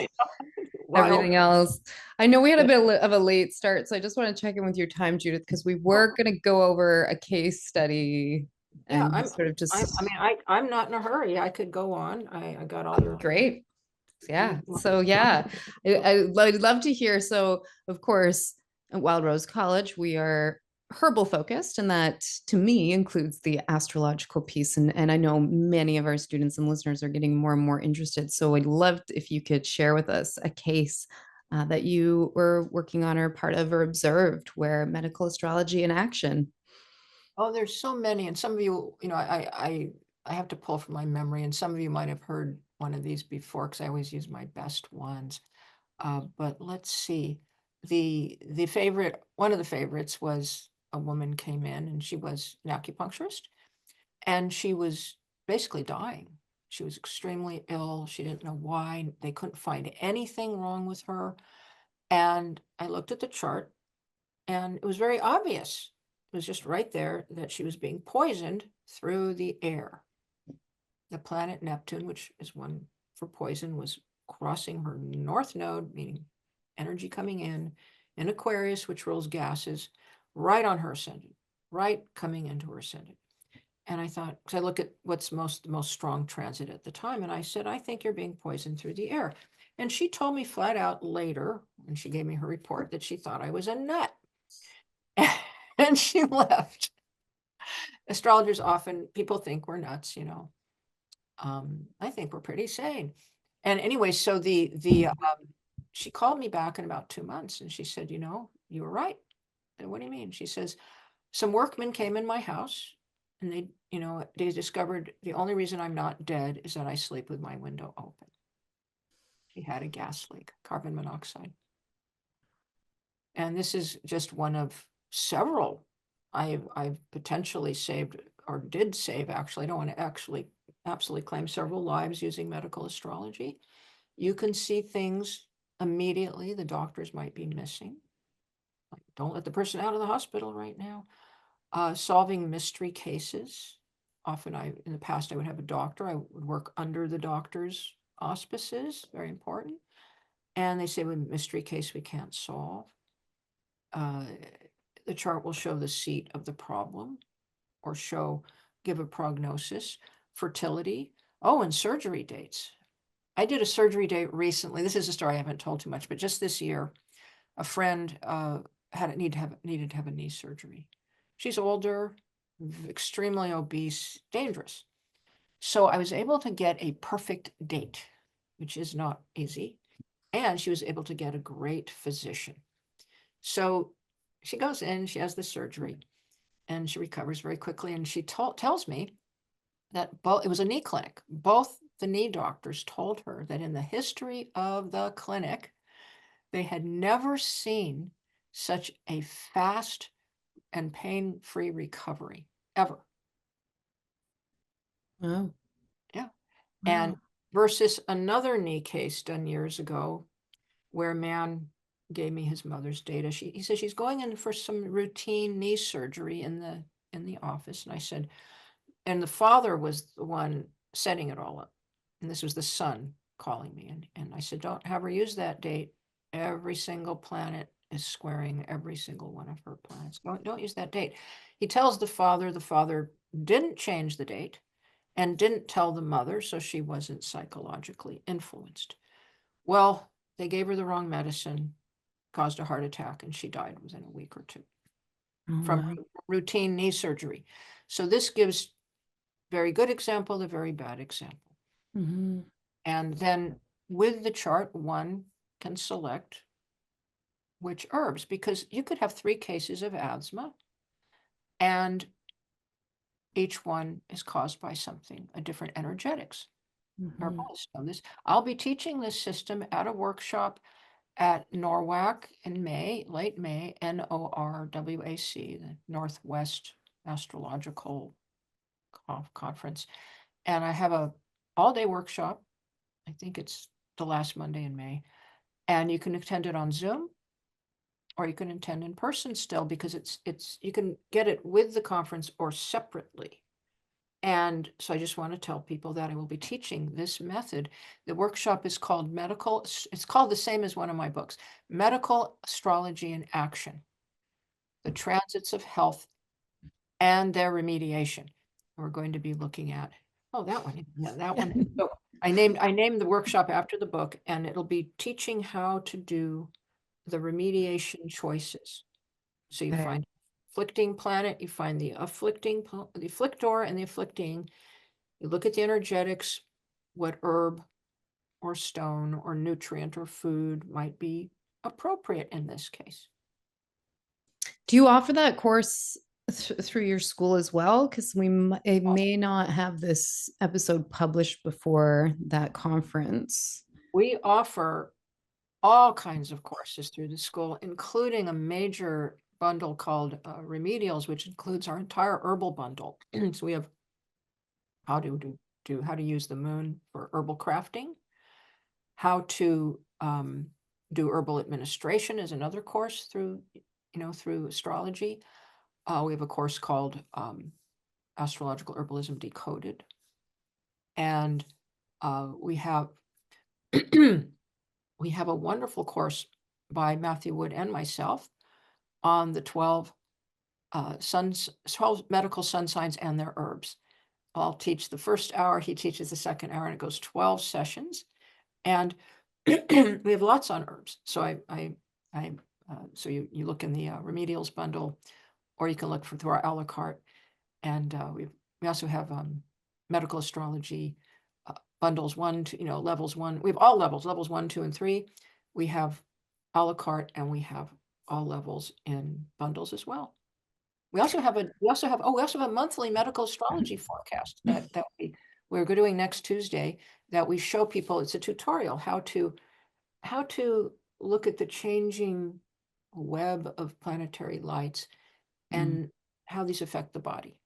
Wild. everything else. I know we had a bit of a late start, so I just want to check in with your time, Judith, because we were going to go over a case study Yeah, and sort of just I'm not in a hurry. I could go on. I got all your great. Yeah. So yeah, I'd love to hear. So of course, at Wild Rose College, we are herbal focused, and that to me includes the astrological piece. And I know many of our students and listeners are getting more and more interested. So I'd love if you could share with us a case that you were working on or part of or observed where medical astrology in action. Oh, there's so many, and some of you, I have to pull from my memory, and some of you might have heard one of these before because I always use my best ones. But let's see. One of the favorites was a woman came in, and she was an acupuncturist, and she was basically dying. She was extremely ill. She didn't know why. They couldn't find anything wrong with her. And I looked at the chart, And it was very obvious. It was just right there that she was being poisoned through the air. The planet Neptune, which is one for poison, was crossing her north node, meaning energy coming in Aquarius, which rules gases, right on her ascendant, right coming into her ascendant. And I thought, because I look at what's the most strong transit at the time, and I said, I think you're being poisoned through the air. And she told me flat out later, when she gave me her report, that she thought I was a nut. And she left. Astrologers often, people think we're nuts, you know. I think we're pretty sane. And anyway, so she called me back in about 2 months and she said, you know, you were right. And what do you mean? She says, some workmen came in my house and they discovered the only reason I'm not dead is that I sleep with my window open. She had a gas leak, carbon monoxide. And this is just one of several I've potentially saved, or did save, actually. I don't want to actually absolutely claim several lives using medical astrology. You can see things immediately the doctors might be missing. Like, don't let the person out of the hospital right now. Solving mystery cases. Often in the past, I would have a doctor. I would work under the doctor's auspices, very important. And they say, with mystery case we can't solve. The chart will show the seat of the problem or give a prognosis. Fertility. Oh, and surgery dates. I did a surgery date recently. This is a story I haven't told too much, but just this year, a friend needed to have a knee surgery. She's older, extremely obese, dangerous. So I was able to get a perfect date, which is not easy. And she was able to get a great physician. So she goes in, she has the surgery, and she recovers very quickly. And she tells me that it was a knee clinic. Both the knee doctors told her that in the history of the clinic, they had never seen such a fast and pain-free recovery ever. Wow. Yeah. Wow. And versus another knee case done years ago where a man gave me his mother's data. He said she's going in for some routine knee surgery in the office. And I said, and the father was the one setting it all up. And this was the son calling me. And I said, don't have her use that date. Every single planet is squaring every single one of her planets. Don't use that date. He tells the father didn't change the date and didn't tell the mother, so she wasn't psychologically influenced. Well, they gave her the wrong medicine, caused a heart attack, and she died within a week or two from routine knee surgery. So this gives very good example, the very bad example. Mm-hmm. And then with the chart, one can select which herbs, because you could have 3 cases of asthma and each one is caused by something, a different energetics. Herbalists know this. I'll be teaching this system at a workshop at NORWAC in May, late May, NORWAC, the Northwest Astrological Conference. And I have a all-day workshop. I think it's the last Monday in May. And you can attend it on Zoom or you can attend in person still, because you can get it with the conference or separately. And so I just want to tell people that I will be teaching this method. The workshop is called it's called the same as one of my books, Medical Astrology in Action, the transits of health and their remediation. We're going to be looking at, that one. Yeah, that one. So I named the workshop after the book, and it'll be teaching how to do the remediation choices. So you find afflicting planet, you find the afflictor and the afflicting. You look at the energetics, what herb or stone or nutrient or food might be appropriate in this case. Do you offer that course through your school as well? Because it may not have this episode published before that conference. We offer all kinds of courses through the school, including a major bundle called Remedials, which includes our entire herbal bundle. So we have how to use the moon for herbal crafting, how to do herbal administration is another course through through astrology. We have a course called Astrological Herbalism Decoded. And we have we have a wonderful course by Matthew Wood and myself on the 12 medical sun signs and their herbs. I'll teach the first hour, he teaches the second hour, and it goes 12 sessions. And we have lots on herbs. So so you look in the remedials bundle, or you can look through our a la carte. And we also have medical astrology bundles 1 to levels 1. We have all levels 1, 2, and 3. We have a la carte, and we have all levels in bundles as well. We also have a monthly medical astrology forecast that we're doing next Tuesday, that we show people. It's a tutorial how to look at the changing web of planetary lights and how these affect the body.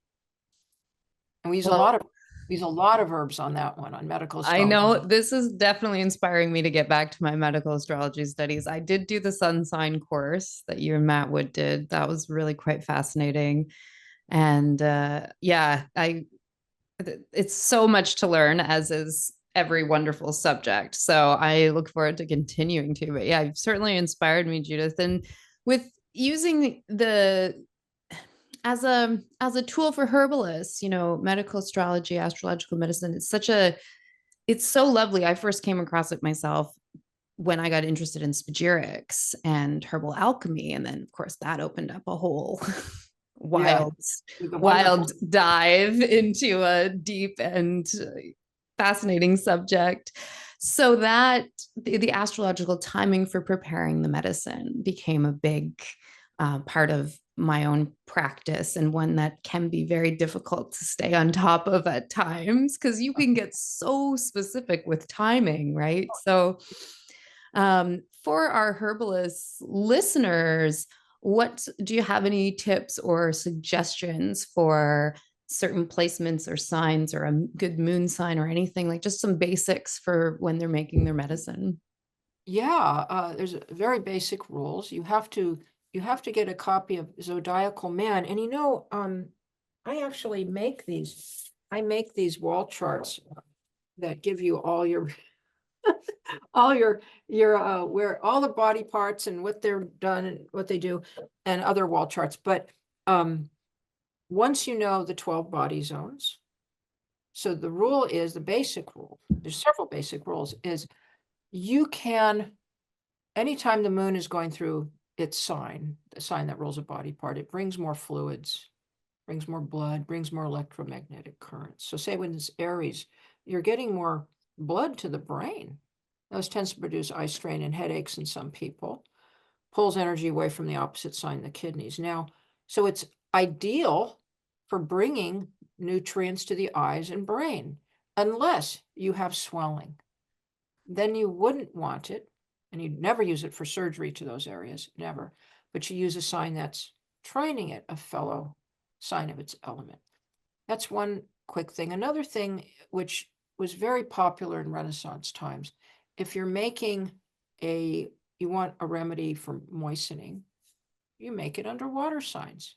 And we use a lot of herbs on that one, on medical astrology. I know this is definitely inspiring me to get back to my medical astrology studies. I did do the sun sign course that you and Matt Wood did. That was really quite fascinating. And yeah, it's so much to learn, as is every wonderful subject. So I look forward to continuing to. But yeah, you've certainly inspired me, Judith. And with using the as a tool for herbalists, medical astrology, astrological medicine, it's so lovely. I first came across it myself when I got interested in spagyrics and herbal alchemy. And then of course that opened up a whole wild dive into a deep and fascinating subject. So that the astrological timing for preparing the medicine became a big part of my own practice, and one that can be very difficult to stay on top of at times, because you can get so specific with timing, right? So for our herbalist listeners, what do you have any tips or suggestions for certain placements or signs, or a good moon sign, or anything, like just some basics for when they're making their medicine? Yeah, there's very basic rules. You have to get a copy of Zodiacal Man. And I actually make these. I make these wall charts that give you all your where all the body parts and what they're done and what they do, and other wall charts. But once you know the 12 body zones, so the rule is, the basic rule, there's several basic rules, is you can, anytime the moon is going through its sign, the sign that rules a body part, it brings more fluids, brings more blood, brings more electromagnetic currents. So say when it's Aries, you're getting more blood to the brain. Those tends to produce eye strain and headaches in some people, pulls energy away from the opposite sign, the kidneys. Now, so it's ideal for bringing nutrients to the eyes and brain, unless you have swelling. Then you wouldn't want it, and you'd never use it for surgery to those areas, never. But you use a sign that's training it, a fellow sign of its element. That's one quick thing. Another thing, which was very popular in Renaissance times, if you're making you want a remedy for moistening, you make it under water signs.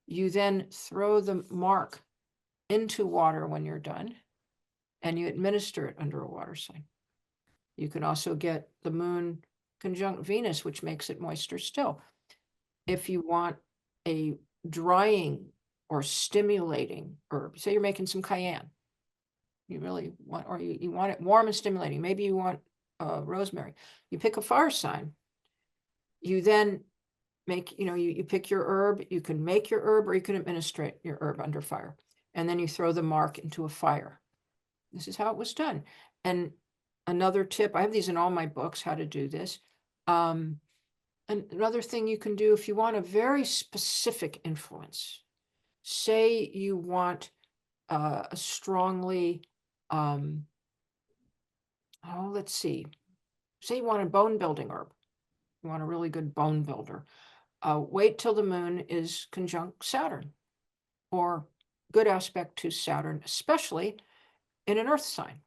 You then throw the mark into water when you're done, and you administer it under a water sign. You can also get the moon conjunct Venus, which makes it moister still. If you want a drying or stimulating herb, say you're making some cayenne, you really want, or you want it warm and stimulating. Maybe you want rosemary. You pick a fire sign. You then make, you pick your herb. You can make your herb, or you can administrate your herb under fire. And then you throw the mark into a fire. This is how it was done. And another tip, I have these in all my books, how to do this. And another thing you can do, if you want a very specific influence, say you want a strongly, let's see, say you want a bone building herb. You want a really good bone builder. Wait till the moon is conjunct Saturn, or good aspect to Saturn, especially in an earth sign.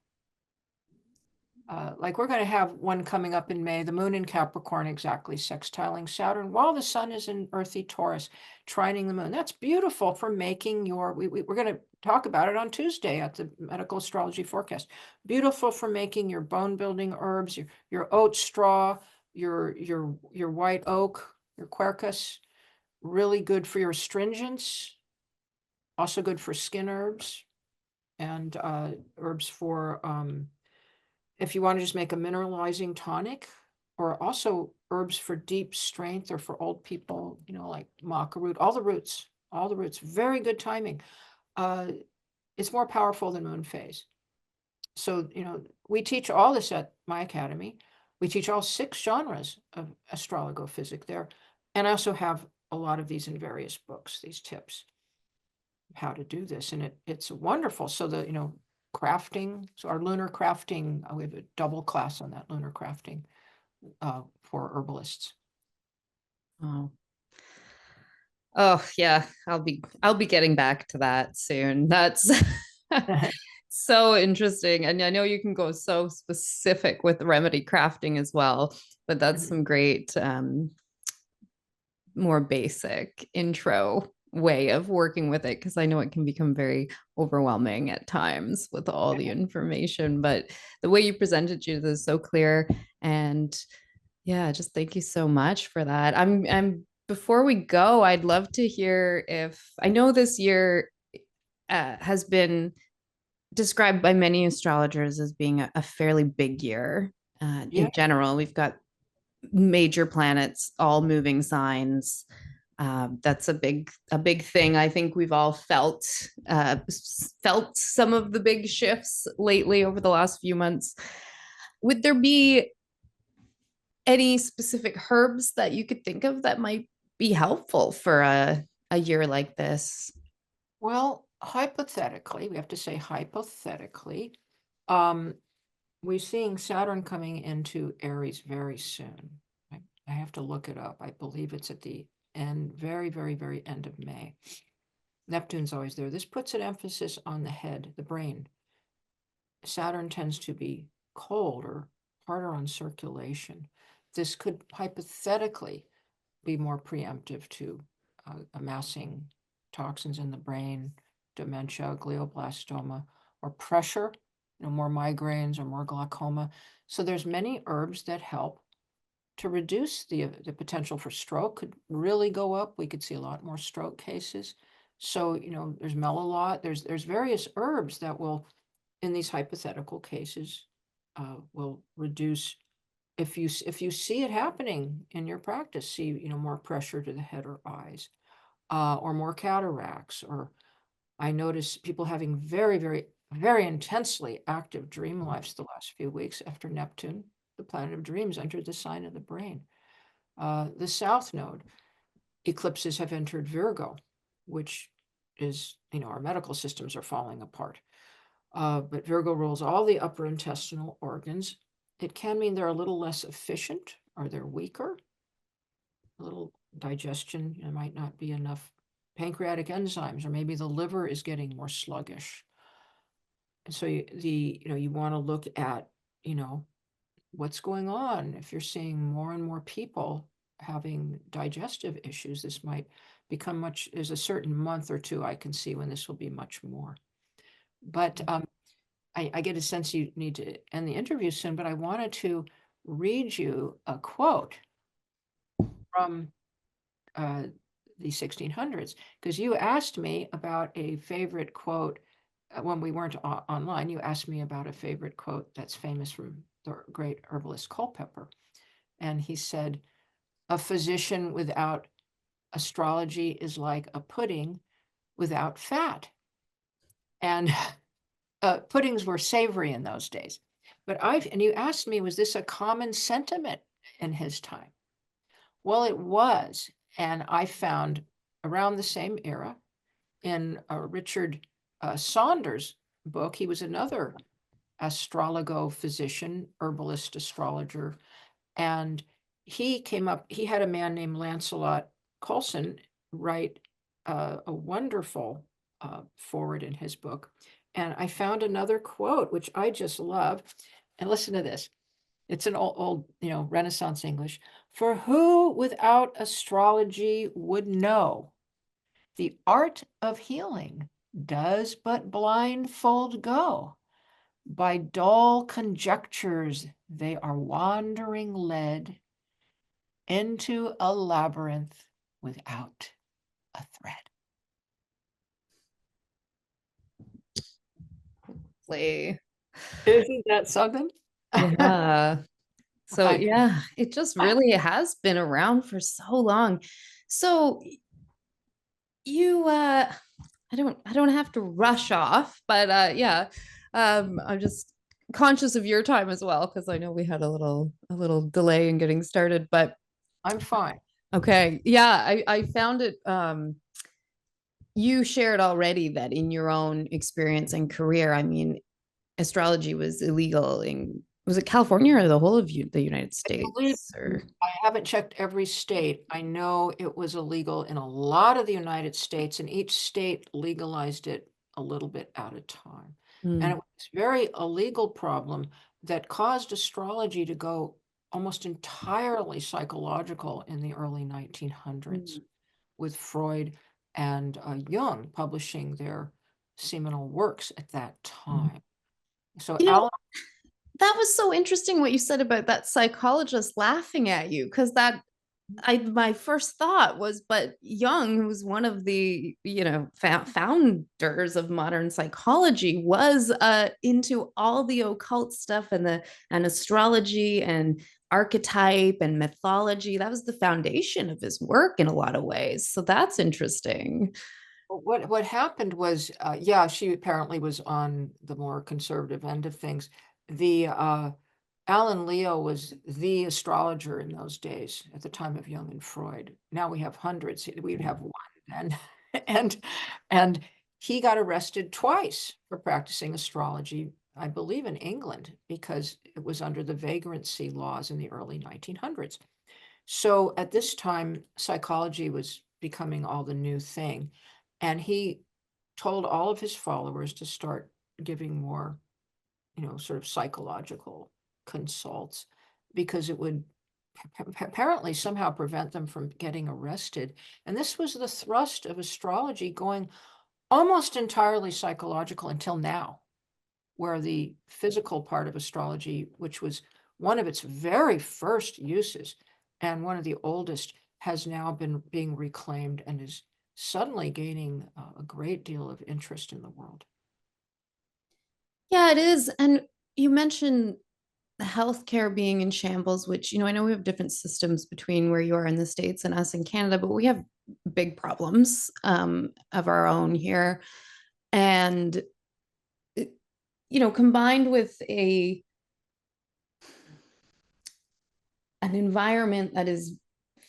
Like we're going to have one coming up in May, the moon in Capricorn exactly sextiling Saturn while the sun is in earthy Taurus, trining the moon. That's beautiful for making your, we're going to talk about it on Tuesday at the medical astrology forecast. Beautiful for making your bone building herbs, your oat straw, your white oak, your quercus, really good for your astringents, also good for skin herbs and herbs for, if you want to just make a mineralizing tonic, or also herbs for deep strength or for old people, like maca root, all the roots, very good timing. It's more powerful than moon phase. So, we teach all this at my academy. We teach all 6 genres of astrologophysic there. And I also have a lot of these in various books, these tips, how to do this. And it's wonderful. So crafting, so our lunar crafting, we have a double class on that lunar crafting for herbalists. Oh. Oh yeah, I'll be getting back to that soon. That's so interesting. And I know you can go so specific with remedy crafting as well, but that's some great more basic intro way of working with it, because I know it can become very overwhelming at times with all the information, but the way you presented, Judith, is so clear. And yeah, just thank you so much for that. I'm before we go, I'd love to hear, if I know this year has been described by many astrologers as being a fairly big year Yeah. in general. We've got major planets, all moving signs. That's a big thing. I think we've all felt some of the big shifts lately over the last few months. Would there be any specific herbs that you could think of that might be helpful for a year like this? Well, hypothetically, we have to say hypothetically, um, we're seeing Saturn coming into Aries very soon. I have to look it up. I believe it's at the end, very, very, very end of May. Neptune's always there. This puts an emphasis on the head, the brain. Saturn tends to be cold or harder on circulation. This could hypothetically be more preemptive to amassing toxins in the brain, dementia, glioblastoma, or pressure, more migraines or more glaucoma. So there's many herbs that help to reduce the potential for stroke. Could really go up. We could see a lot more stroke cases. So, there's melilot, there's various herbs that will, in these hypothetical cases, will reduce, if you see it happening in your practice, see, more pressure to the head or eyes, or more cataracts, or I notice people having very, very, very intensely active dream lives the last few weeks after Neptune, the planet of dreams, entered the sign of the brain. The South Node eclipses have entered Virgo, which is, our medical systems are falling apart. But Virgo rules all the upper intestinal organs. It can mean they're a little less efficient, or they're weaker. A little digestion, there might not be enough pancreatic enzymes, or maybe the liver is getting more sluggish. And so you want to look at, what's going on. If you're seeing more and more people having digestive issues, this might become much, there's a certain month or two I can see when this will be much more. But I get a sense you need to end the interview soon, but I wanted to read you a quote from the 1600s, because you asked me about a favorite quote when we weren't online. You asked me about a favorite quote that's famous from the great herbalist Culpeper. And he said, "A physician without astrology is like a pudding without fat." And puddings were savory in those days. And you asked me, was this a common sentiment in his time? Well, it was. And I found around the same era in Richard Saunders' book, he was another astrologo-physician, herbalist, astrologer. And he had a man named Lancelot Colson write a wonderful forward in his book. And I found another quote, which I just love. And listen to this. It's an old, Renaissance English. For who without astrology would know the art of healing does but blindfold go. By dull conjectures they are wandering led into a labyrinth without a thread. Play. Isn't that something? Yeah. So I, yeah, it just really has been around for so long. So you I don't have to rush off, but yeah. I'm just conscious of your time as well because I know we had a little delay in getting started, but I'm fine. okay. Yeah, I found it you shared already that in your own experience and career, I mean, astrology was illegal in was it California or the whole of the United I believe States or I haven't checked every state. I know it was illegal in a lot of the United States, and each state legalized it a little bit at a time. And mm, it was a very illegal problem that caused astrology to go almost entirely psychological in the early 1900s, mm. with Freud and Jung publishing their seminal works at that time. So You know, Alan, that was so interesting what you said about that psychologist laughing at you because that I my first thought was, but Jung, who was one of the founders of modern psychology, was into all the occult stuff and astrology and archetype and mythology. That was the foundation of his work in a lot of ways. So that's interesting. what happened was, yeah, she apparently was on the more conservative end of things. The Alan Leo was the astrologer in those days at the time of Jung and Freud. Now we have hundreds. We'd have one then, and and he got arrested twice for practicing astrology, I believe in England, because it was under the vagrancy laws in the early 1900s. So at this time, psychology was becoming all the new thing. And he told all of his followers to start giving more, sort of psychological consults because it would apparently somehow prevent them from getting arrested. And this was the thrust of astrology, going almost entirely psychological until now, where the physical part of astrology, which was one of its very first uses and one of the oldest, has now been being reclaimed and is suddenly gaining a great deal of interest in the world. Yeah, it is. And you mentioned the healthcare being in shambles, which, I know we have different systems between where you are in the States and us in Canada, but we have big problems of our own here. And, combined with an environment that is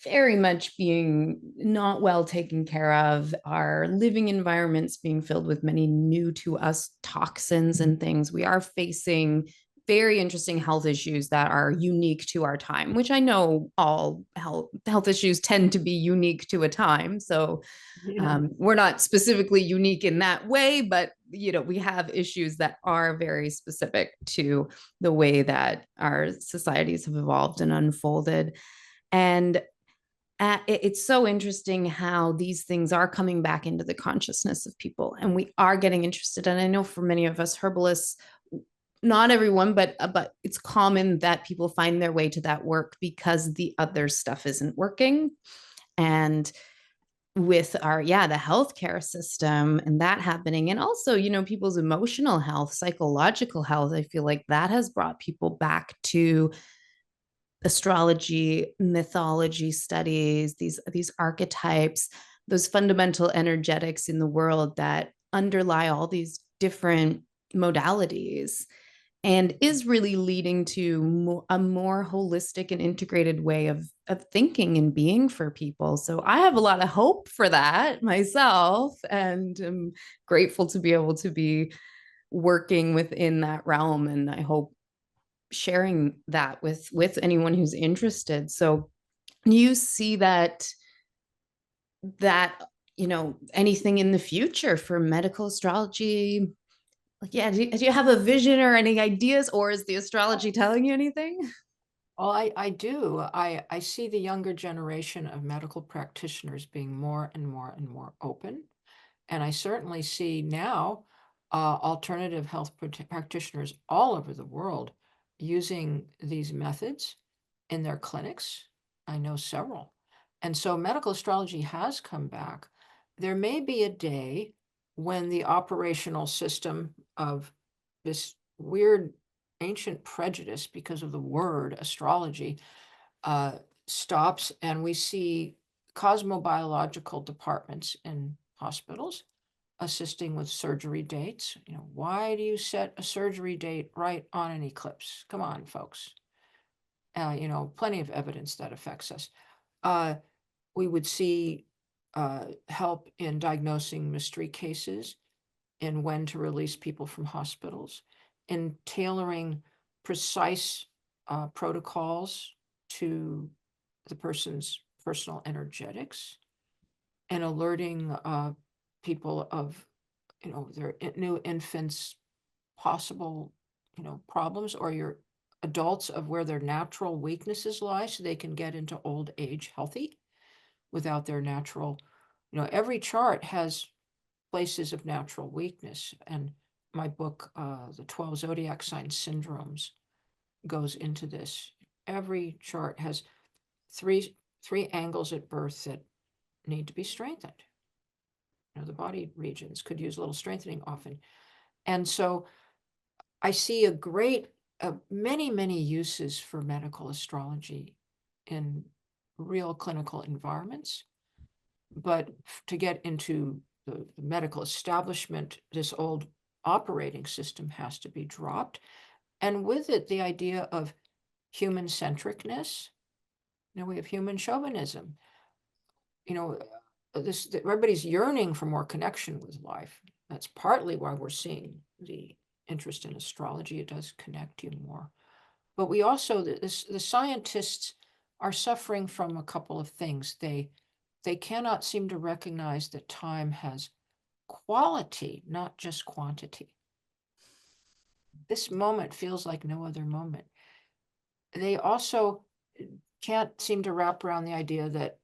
very much being not well taken care of, our living environments being filled with many new to us toxins and things, we are facing very interesting health issues that are unique to our time, which I know all health issues tend to be unique to a time. So Yeah. we're not specifically unique in that way, but we have issues that are very specific to the way that our societies have evolved and unfolded. And it's so interesting how these things are coming back into the consciousness of people, and we are getting interested. And I know for many of us herbalists, not everyone, but it's common that people find their way to that work because the other stuff isn't working. And with the healthcare system and that happening, and also people's emotional health, psychological health, I feel like that has brought people back to astrology, mythology studies, these archetypes, those fundamental energetics in the world that underlie all these different modalities, and is really leading to a more holistic and integrated way of thinking and being for people. So I have a lot of hope for that myself, and I'm grateful to be able to be working within that realm, and I hope sharing that with anyone who's interested. So you see that anything in the future for medical astrology, Like, yeah, do you have a vision or any ideas, or is the astrology telling you anything? Well, I do. I see the younger generation of medical practitioners being more and more and more open. And I certainly see now alternative health practitioners all over the world using these methods in their clinics. I know several. And so medical astrology has come back. There may be a day when the operational system of this weird ancient prejudice because of the word astrology uh, stops, and we see cosmobiological departments in hospitals assisting with surgery dates. You know, why do you set a surgery date right on an eclipse? Come on, folks. You know, plenty of evidence that affects us. Uh, we would see help in diagnosing mystery cases, in when to release people from hospitals, in tailoring precise protocols to the person's personal energetics, and alerting people of, you know, their new infants' possible, you know, problems, or your adults of where their natural weaknesses lie so they can get into old age healthy without their natural, you know, every chart has places of natural weakness. And my book, The 12 Zodiac Sign Syndromes, goes into this. Every chart has three angles at birth that need to be strengthened. You know, the body regions could use a little strengthening often. And so I see a great, many uses for medical astrology in real clinical environments. But to get into the medical establishment, this old operating system has to be dropped. And with it, the idea of human centricness. You know, we have human chauvinism. You know, everybody's yearning for more connection with life. That's partly why we're seeing the interest in astrology. It does connect you more. But we also, the scientists are suffering from a couple of things. They cannot seem to recognize that time has quality, not just quantity. This moment feels like no other moment. They also can't seem to wrap around the idea that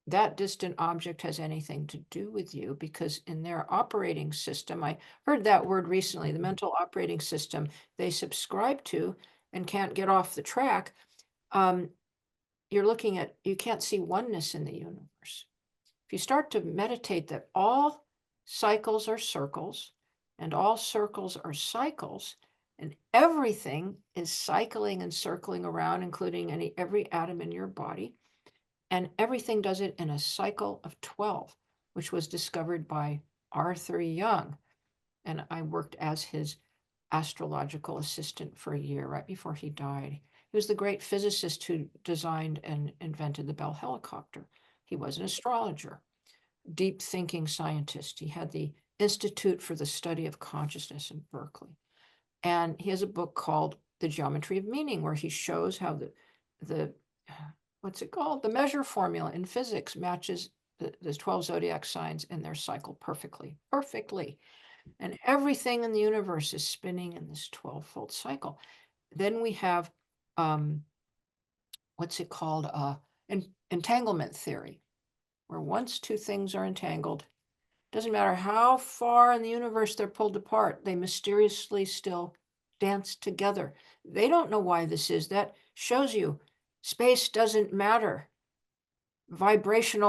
that distant object has anything to do with you, because in their operating system, I heard that word recently, the mental operating system they subscribe to and can't get off the track. You're looking at, you can't see oneness in the universe. If you start to meditate that all cycles are circles and all circles are cycles, and everything is cycling and circling around, including every atom in your body, and everything does it in a cycle of 12, which was discovered by Arthur Young. And I worked as his astrological assistant for a year right before he died. He was the great physicist who designed and invented the Bell helicopter. He was an astrologer, deep thinking scientist. He had the Institute for the Study of Consciousness in Berkeley. And he has a book called The Geometry of Meaning, where he shows how the what's it called? The measure formula in physics matches the 12 zodiac signs in their cycle perfectly, perfectly. And everything in the universe is spinning in this 12-fold cycle. Then we have, what's it called? Entanglement theory, where once two things are entangled, doesn't matter how far in the universe they're pulled apart, they mysteriously still dance together. They don't know why this is. That shows you space doesn't matter. Vibration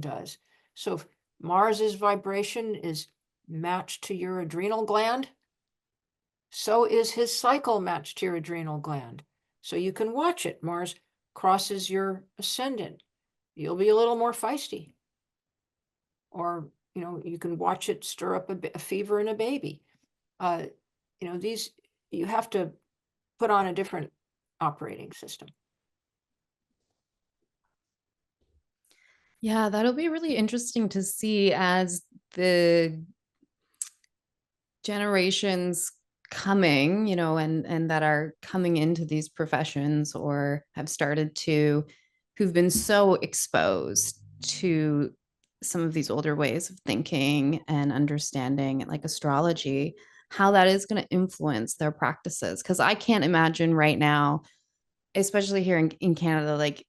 does. So if Mars's vibration is matched to your adrenal gland, so is his cycle matched to your adrenal gland. So you can watch it. Mars crosses your ascendant. You'll be a little more feisty. Or, you know, you can watch it stir up a fever in a baby. You know, you have to put on a different operating system. Yeah, that'll be really interesting to see as the generations coming, you know, and that are coming into these professions or have started to, who've been so exposed to some of these older ways of thinking and understanding, like astrology. how that is going to influence their practices. Because I can't imagine right now, especially here in Canada, like,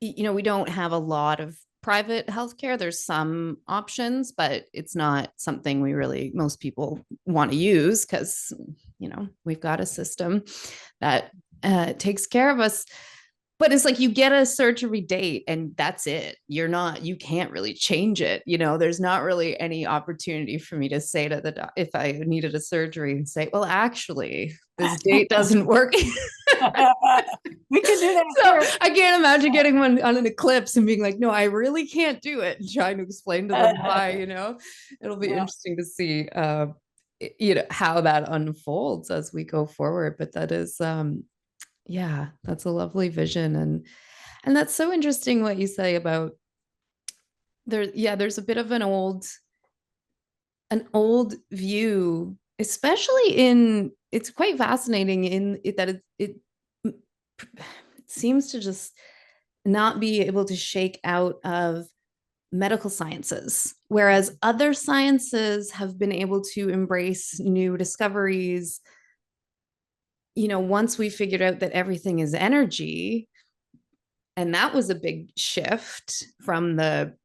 we don't have a lot of private healthcare. There's some options, but it's not something most people want to use because, we've got a system that takes care of us. But it's like you get a surgery date and that's it. You can't really change it. There's not really any opportunity for me to say to if I needed a surgery and say, well, actually, this date doesn't work. We can do that So here. I can't imagine getting one on an eclipse and being like, no, I really can't do it. And trying to explain to them why, it'll be Yeah. interesting to see, how that unfolds as we go forward. But that is, yeah, that's a lovely vision. And that's so interesting what you say about there's a bit of an old view, especially it's quite fascinating in it, that it seems to just not be able to shake out of medical sciences, whereas other sciences have been able to embrace new discoveries. Once we figured out that everything is energy, and that was a big shift from the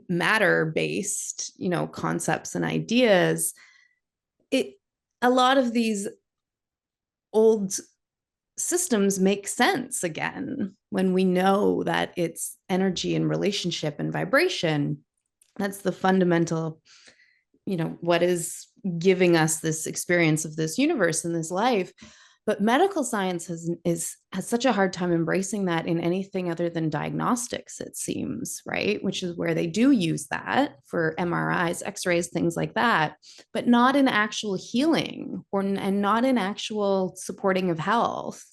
matter based, concepts and ideas. A lot of these old systems make sense again when we know that it's energy and relationship and vibration. That's the fundamental, what is giving us this experience of this universe and this life. But medical science has such a hard time embracing that in anything other than diagnostics, it seems, right? Which is where they do use that for MRIs, X-rays, things like that, but not in actual healing and not in actual supporting of health.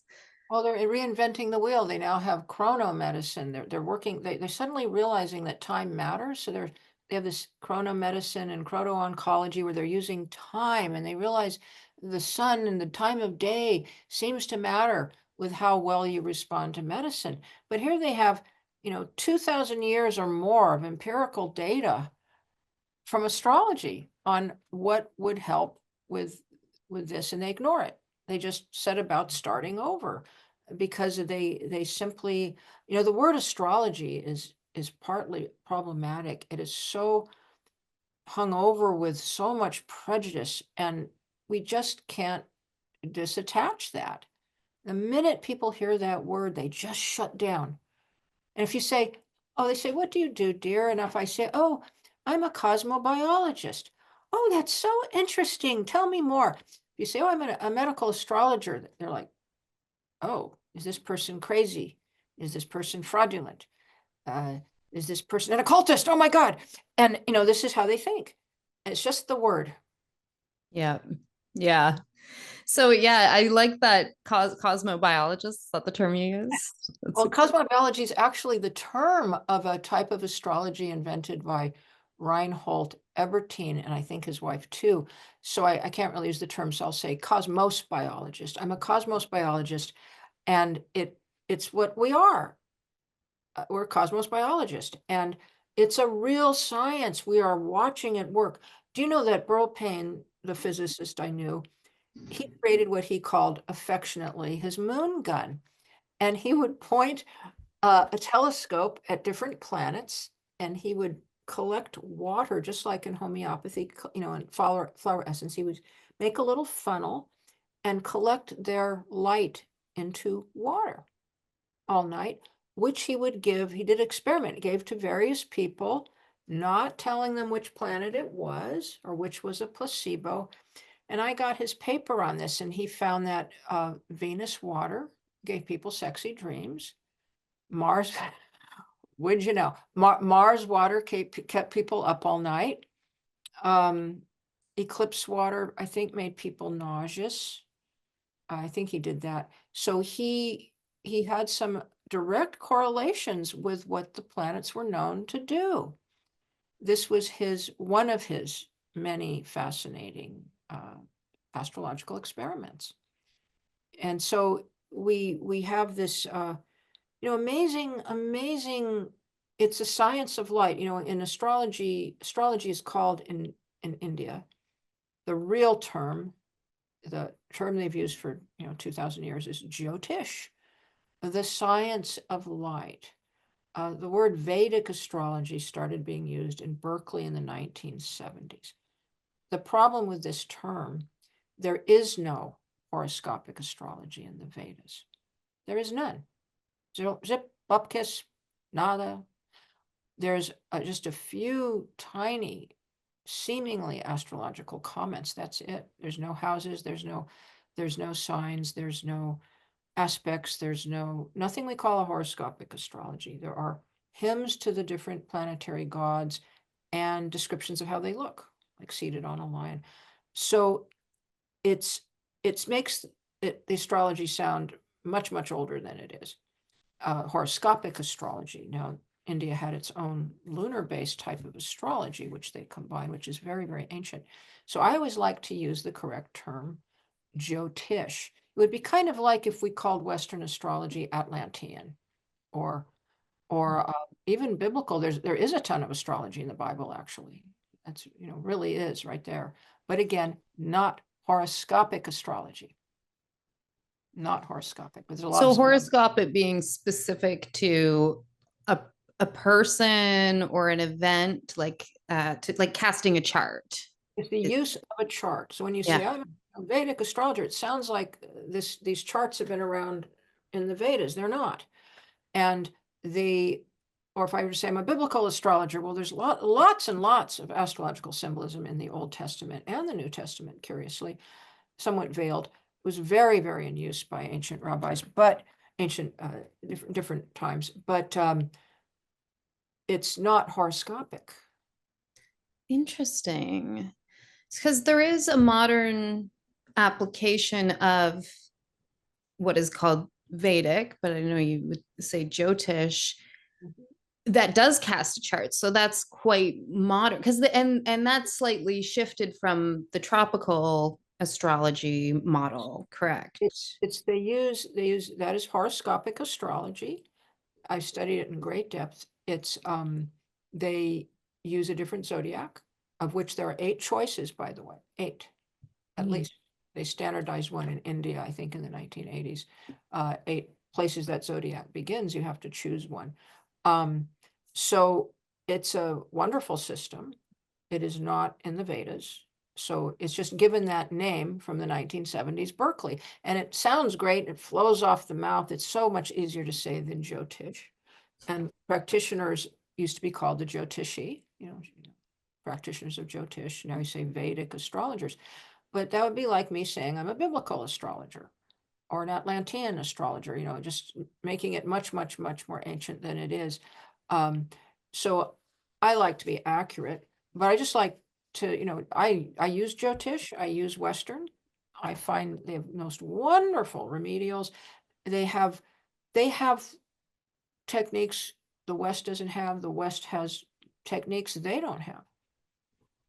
Well, they're reinventing the wheel. They now have chrono medicine. They're working. They're suddenly realizing that time matters. So they have this chrono medicine and chrono oncology where they're using time, and they realize the sun and the time of day seems to matter with how well you respond to medicine. But here they have, 2,000 years or more of empirical data from astrology on what would help with this, and they ignore it. They just set about starting over because they simply, the word astrology is partly problematic. It is so hung over with so much prejudice, and we just can't disattach that. The minute people hear that word, they just shut down. And if you say, oh, they say, what do you do, dear? And if I say, oh, I'm a cosmobiologist. Oh, that's so interesting. Tell me more. If you say, oh, I'm a medical astrologer, they're like, oh, is this person crazy? Is this person fraudulent? Is this person an occultist? Oh my God. And, this is how they think. It's just the word. Yeah. Yeah. So yeah, I like that cosmobiologist. Is that the term you use? Well, cosmobiology is actually the term of a type of astrology invented by Reinhold Ebertin, and I think his wife too. So I can't really use the term, so I'll say cosmos biologist. I'm a cosmos biologist, and it's what we are. We're a cosmos biologist, and it's a real science. We are watching it work. Do you know that Burl Payne, the physicist I knew, he created what he called affectionately his moon gun, and he would point a telescope at different planets, and he would collect water, just like in homeopathy, in flower essence. He would make a little funnel and collect their light into water all night, which he would give. He did experiment, gave to various people, not telling them which planet it was or which was a placebo. And I got his paper on this, and he found that Venus water gave people sexy dreams. Mars, would you know? Mars water kept people up all night. Eclipse water, I think, made people nauseous. I think he did that. So he had some direct correlations with what the planets were known to do. This was one of his many fascinating astrological experiments. And so we have this amazing, it's a science of light. In astrology is called in India the real term, the term they've used for 2,000 years is Jyotish, the science of light. The word Vedic astrology started being used in Berkeley in the 1970s. The problem with this term, there is no horoscopic astrology in the Vedas. There is none. Zip, bupkis, nada. There's just a few tiny, seemingly astrological comments. That's it. There's no houses. There's no signs. There's no aspects. There's nothing we call a horoscopic astrology. There are hymns to the different planetary gods and descriptions of how they look, like seated on a lion. So it makes the astrology sound much, much older than it is. Horoscopic astrology. Now, India had its own lunar-based type of astrology, which they combine, which is very, very ancient. So I always like to use the correct term, Jyotish. It would be kind of like if we called Western astrology Atlantean, or even biblical. There is a ton of astrology in the Bible, actually. That's really is right there. But again, not horoscopic astrology. Not horoscopic, but there's a lot So of horoscopic being specific to a person or an event, like like casting a chart. it's the use of a chart. So when you say Yeah. I'm a Vedic astrologer, it sounds like these charts have been around in the Vedas. They're not. And or if I were to say I'm a biblical astrologer, well, there's lots and lots of astrological symbolism in the Old Testament and the New Testament, curiously, somewhat veiled. It was very, very in use by ancient rabbis, but different times. But it's not horoscopic. Interesting. Because there is a modern application of what is called Vedic, but I know you would say Jyotish, that does cast a chart. So that's quite modern, because and that's slightly shifted from the tropical astrology model, correct? They use that is horoscopic astrology. I studied it in great depth. It's they use a different zodiac, of which there are 8 choices, by the way, 8 at least. They standardized one in India, I think, in the 1980s. 8 places that zodiac begins, you have to choose one. So it's a wonderful system. It is not in the Vedas. So it's just given that name from the 1970s Berkeley. And it sounds great. It flows off the mouth. It's so much easier to say than Jyotish. And practitioners used to be called the Jyotishi, practitioners of Jyotish. Now you say Vedic astrologers. But that would be like me saying I'm a biblical astrologer or an Atlantean astrologer, just making it much, much, much more ancient than it is. So I like to be accurate, but I just like to, I use Jyotish, I use Western. I find they have most wonderful remedials. They have techniques the West doesn't have. The West has techniques they don't have.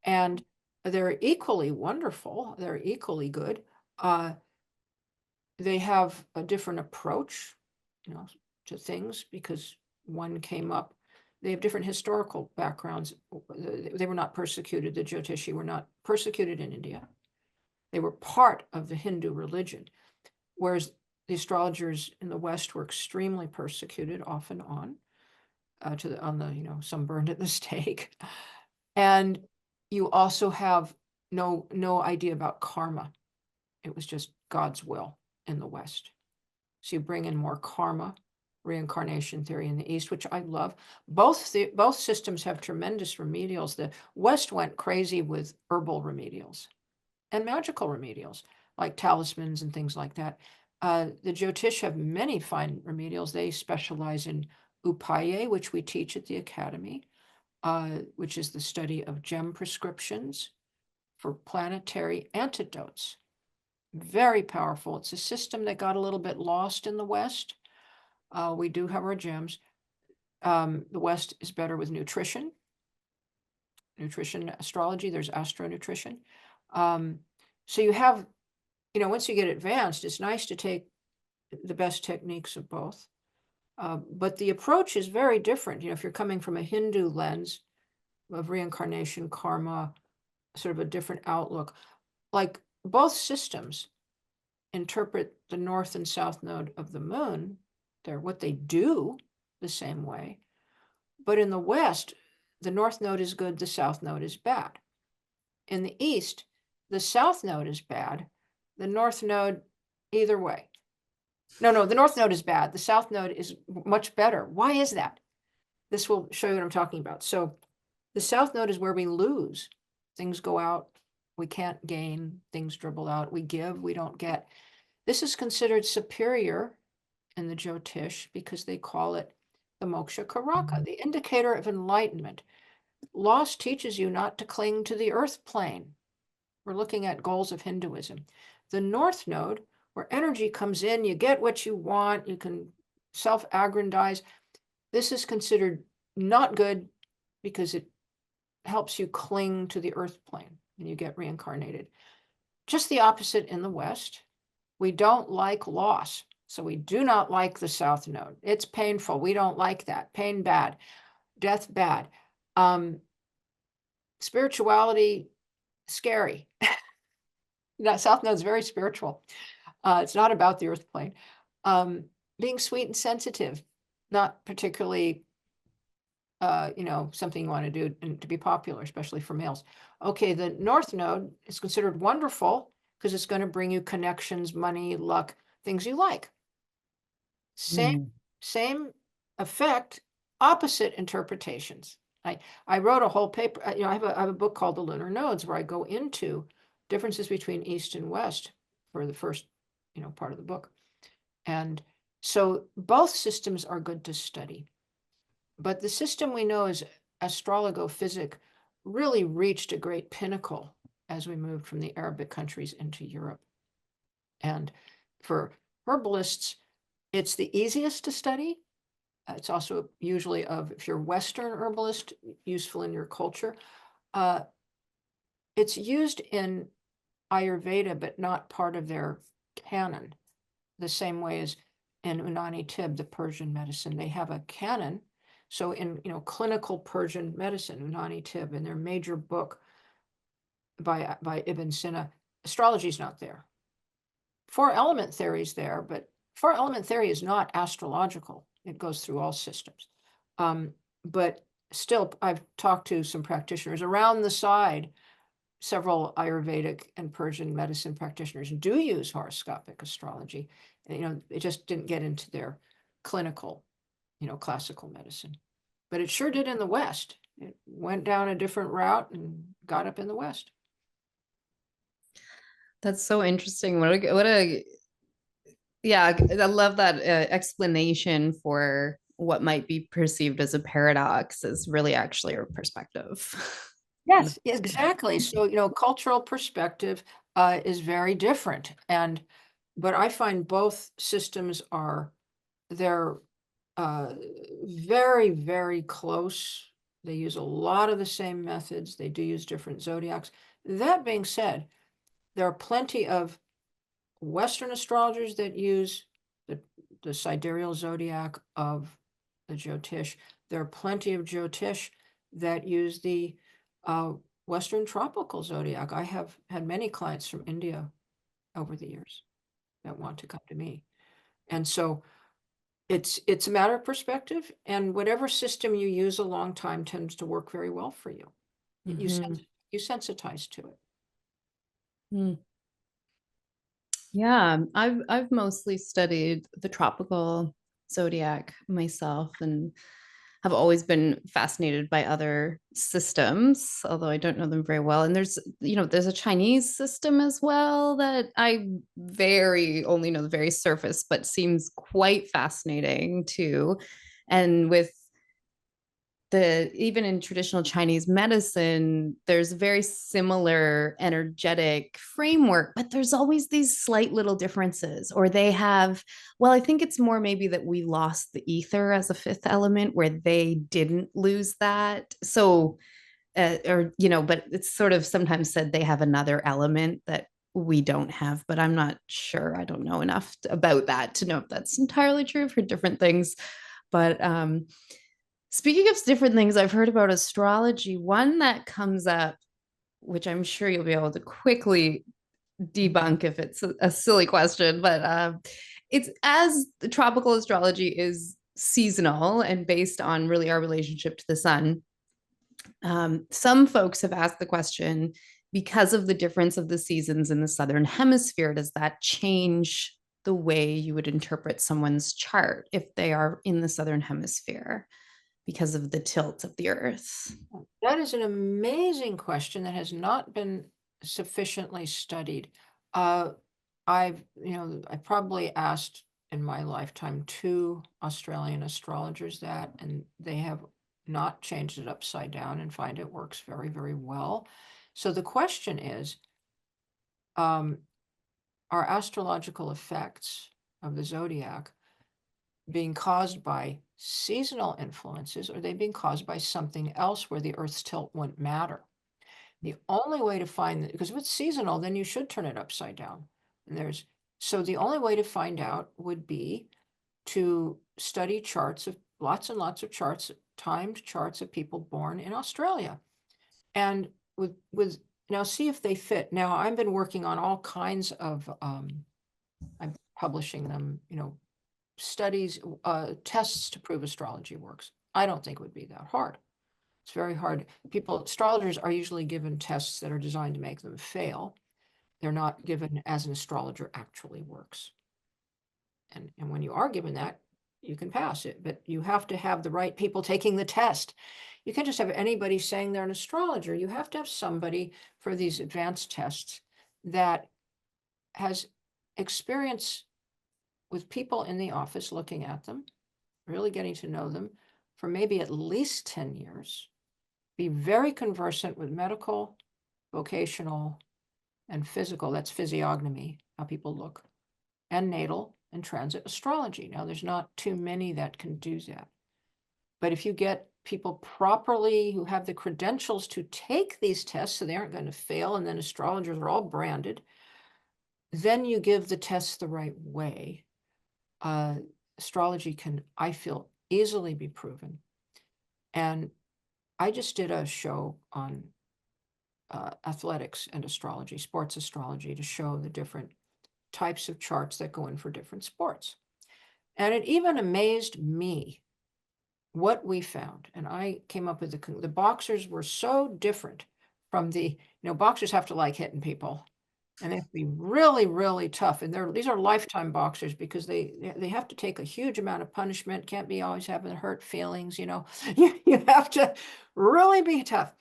And they're equally wonderful. They're equally good. They have a different approach, to things, because one came up. They have different historical backgrounds. They were not persecuted. The Jyotishi were not persecuted in India. They were part of the Hindu religion, whereas the astrologers in the West were extremely persecuted, off and on, some burned at the stake. And you also have no idea about karma. It was just God's will in the West. So you bring in more karma, reincarnation theory in the East, which I love. Both systems have tremendous remedials. The West went crazy with herbal remedials and magical remedials, like talismans and things like that. The Jyotish have many fine remedials. They specialize in upaye, which we teach at the academy, which is the study of gem prescriptions for planetary antidotes. Very powerful. It's a system that got a little bit lost in the West. We do have our gems. The West is better with nutrition astrology. There's astronutrition. So you have, once you get advanced, it's nice to take the best techniques of both. But the approach is very different. If you're coming from a Hindu lens of reincarnation, karma, sort of a different outlook. like both systems interpret the north and south node of the moon. They're what they do the same way. But in the West, the north node is good, the south node is bad. In the East, the south node is bad, the north node, either way. No, the north node is bad. The south node is much better. Why is that? This will show you what I'm talking about. So the south node is where we lose. Things go out, we can't gain, things dribble out, we give, we don't get. This is considered superior in the Jyotish because they call it the moksha karaka, the indicator of enlightenment. Loss teaches you not to cling to the earth plane. We're looking at goals of Hinduism. The north node, where energy comes in, you get what you want, you can self-aggrandize. This is considered not good because it helps you cling to the earth plane and you get reincarnated. Just the opposite in the West. We don't like loss. So we do not like the south node. It's painful. We don't like that. Pain bad. Death bad. Spirituality scary. South node is very spiritual. It's not about the earth plane. Being sweet and sensitive, not particularly something you want to do and to be popular, especially for males. Okay, the north node is considered wonderful because it's going to bring you connections, money, luck, things you like. Same effect, opposite interpretations. I wrote a whole paper, I have a book called The Lunar Nodes where I go into differences between East and West for the first, part of the book. And so both systems are good to study. But the system we know as astrologophysic really reached a great pinnacle as we moved from the Arabic countries into Europe. And for herbalists, it's the easiest to study. It's also usually if you're Western herbalist, useful in your culture. It's used in Ayurveda, but not part of their canon, the same way as in Unani Tib, the Persian medicine. They have a canon. So in clinical Persian medicine, Unani Tib, in their major book by Ibn Sina, astrology is not there. Four element theory is there, but four element theory is not astrological. It goes through all systems. But still, I've talked to some practitioners around the side. Several Ayurvedic and Persian medicine practitioners do use horoscopic astrology. It just didn't get into their clinical, classical medicine. But it sure did in the West. It went down a different route and got up in the West. That's so interesting. Yeah, I love that explanation for what might be perceived as a paradox is really actually a perspective. Yes, exactly. So, cultural perspective is very different. But I find both systems they're very, very close. They use a lot of the same methods. They do use different zodiacs. That being said, there are plenty of Western astrologers that use the sidereal zodiac of the Jyotish. There are plenty of Jyotish that use the Western tropical zodiac. I have had many clients from India over the years that want to come to me. And so it's a matter of perspective, and whatever system you use a long time tends to work very well for you. You sensitize to it. Yeah, I've mostly studied the tropical zodiac myself and have always been fascinated by other systems, although I don't know them very well. And there's a Chinese system as well that I only know the very surface, but seems quite fascinating too. And even in traditional Chinese medicine, there's a very similar energetic framework, but there's always these slight little differences. Or I think it's more maybe that we lost the ether as a fifth element, where they didn't lose that. So, but it's sort of sometimes said they have another element that we don't have, but I'm not sure. I don't know enough about that to know if that's entirely true for different things. But speaking of different things I've heard about astrology, one that comes up, which I'm sure you'll be able to quickly debunk if it's a silly question, but it's as the tropical astrology is seasonal and based on really our relationship to the sun. Some folks have asked the question, because of the difference of the seasons in the southern hemisphere, does that change the way you would interpret someone's chart if they are in the southern hemisphere because of the tilt of the earth? That is an amazing question that has not been sufficiently studied. Uh, I probably asked in my lifetime 2 Australian astrologers that, and they have not changed it upside down and find it works very, very well. So the question is, are astrological effects of the zodiac being caused by seasonal influences, or are they being caused by something else where the Earth's tilt wouldn't matter? The only way to find that, because if it's seasonal, then you should turn it upside down. And so the only way to find out would be to study charts of lots and lots of charts, timed charts of people born in Australia. And with now see if they fit. Now I've been working on all kinds of I'm publishing them, studies, tests to prove astrology works. I don't think it would be that hard. It's very hard. Astrologers are usually given tests that are designed to make them fail. They're not given as an astrologer actually works. And when you are given that, you can pass it, but you have to have the right people taking the test. You can't just have anybody saying they're an astrologer. You have to have somebody for these advanced tests that has experience with people in the office looking at them, really getting to know them for maybe at least 10 years, be very conversant with medical, vocational, and physical, that's physiognomy, how people look, and natal and transit astrology. Now, there's not too many that can do that. But if you get people properly who have the credentials to take these tests so they aren't going to fail, and then astrologers are all branded, then you give the tests the right way. Astrology can, I feel, easily be proven. And I just did a show on athletics and astrology, sports astrology, to show the different types of charts that go in for different sports. And it even amazed me what we found. And I came up with the boxers were so different from boxers have to like hitting people. And they have to be really, really tough. And these are lifetime boxers because they have to take a huge amount of punishment. Can't be always having hurt feelings, You have to really be tough.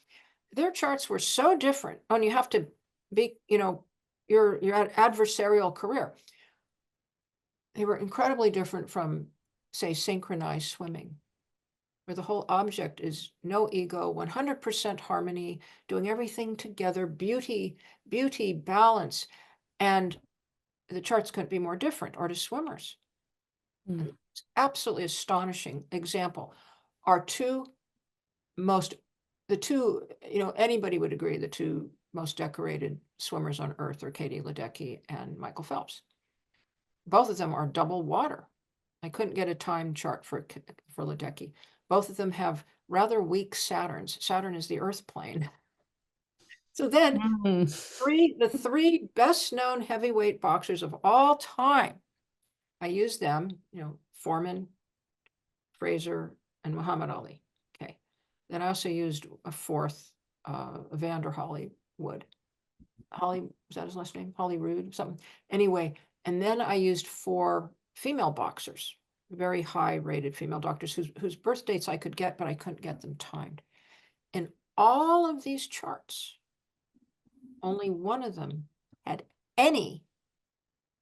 Their charts were so different. And you have to be, your adversarial career. They were incredibly different from, say, synchronized swimming, where the whole object is no ego, 100% harmony, doing everything together, beauty, balance. And the charts couldn't be more different, or to swimmers. It's absolutely astonishing example. Anybody would agree, the 2 most decorated swimmers on Earth are Katie Ledecky and Michael Phelps. Both of them are double water. I couldn't get a time chart for Ledecky. Both of them have rather weak Saturns. Saturn is the Earth plane. So then the 3 best known heavyweight boxers of all time, I used them, Foreman, Fraser, and Muhammad Ali. Okay. Then I also used a 4th, Evander Hollywood. Is that his last name? Hollywood, something. Anyway, and then I used 4 female boxers, very high rated female doctors whose birth dates I could get, but I couldn't get them timed. In all of these charts, only one of them had any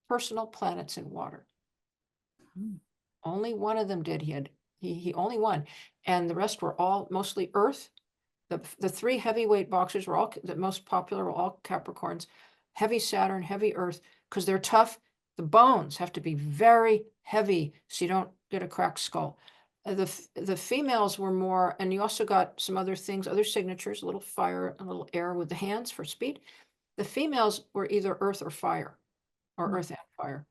personal planets in water. Only one of them did. He only one. And the rest were all mostly Earth. The 3 heavyweight boxers were all, the most popular were all Capricorns, heavy Saturn, heavy Earth, because they're tough. The bones have to be very heavy so you don't get a cracked skull. The females were more, and you also got some other things, other signatures, a little fire, a little air with the hands for speed. The females were either Earth or fire, or Earth and fire,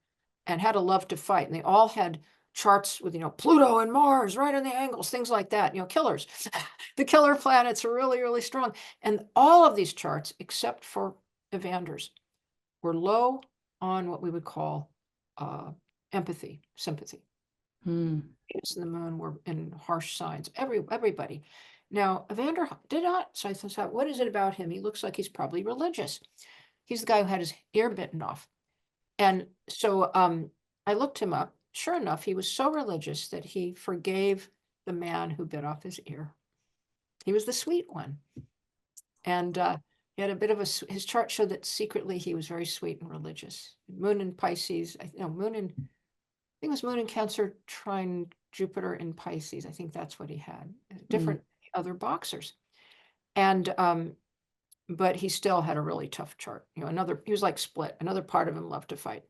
and had a love to fight. And they all had charts with, Pluto and Mars right on the angles, things like that, killers. The killer planets are really, really strong. And all of these charts, except for Evander's, were low on what we would call empathy, sympathy. Venus and the moon were in harsh signs. Everybody. Now, Evander did not. So I thought, what is it about him? He looks like he's probably religious. He's the guy who had his ear bitten off. And so I looked him up. Sure enough, he was so religious that he forgave the man who bit off his ear. He was the sweet one. And he had a bit of his chart showed that secretly he was very sweet and religious. Moon in Pisces, moon in, I think it was moon in Cancer, trine Jupiter in Pisces. I think that's what he had. Different other boxers. And but he still had a really tough chart. He was like split. Another part of him loved to fight.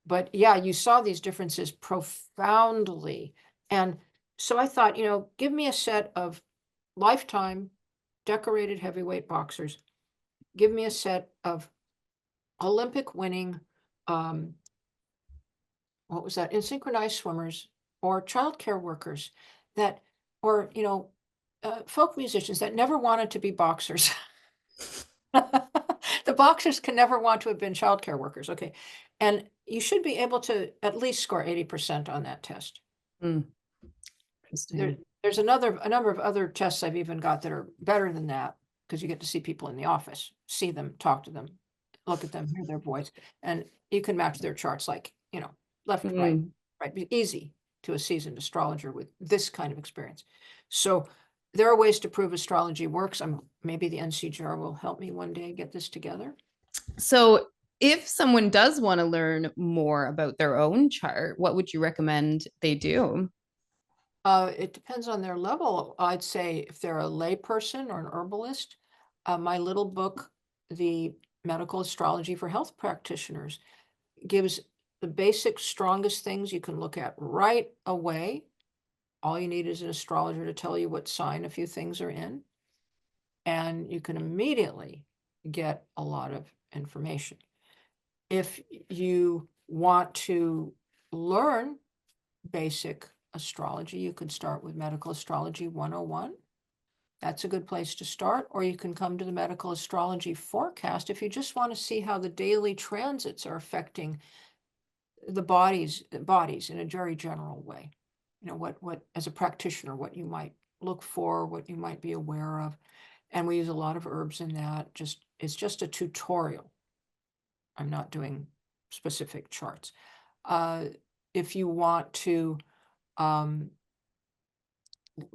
But yeah, you saw these differences profoundly. And so I thought, give me a set of lifetime decorated heavyweight boxers. Give me a set of Olympic winning, what was that? In synchronized swimmers or childcare workers or folk musicians that never wanted to be boxers. The boxers can never want to have been childcare workers. Okay. And you should be able to at least score 80% on that test. There's a number of other tests I've even got that are better than that, because you get to see people in the office, see them, talk to them, look at them, hear their voice, and you can match their charts like, left, right. Be easy to a seasoned astrologer with this kind of experience. So there are ways to prove astrology works. Maybe the NCGR will help me one day get this together. So if someone does want to learn more about their own chart, what would you recommend they do? It depends on their level. I'd say if they're a lay person or an herbalist, my little book, The Medical Astrology for Health Practitioners, gives the basic, strongest things you can look at right away. All you need is an astrologer to tell you what sign a few things are in, and you can immediately get a lot of information. If you want to learn basic astrology, you could start with Medical Astrology 101. That's a good place to start. Or you can come to the Medical Astrology Forecast if you just want to see how the daily transits are affecting the bodies in a very general way. What as a practitioner, what you might look for, what you might be aware of. And we use a lot of herbs in that. It's just a tutorial. I'm not doing specific charts. If you want to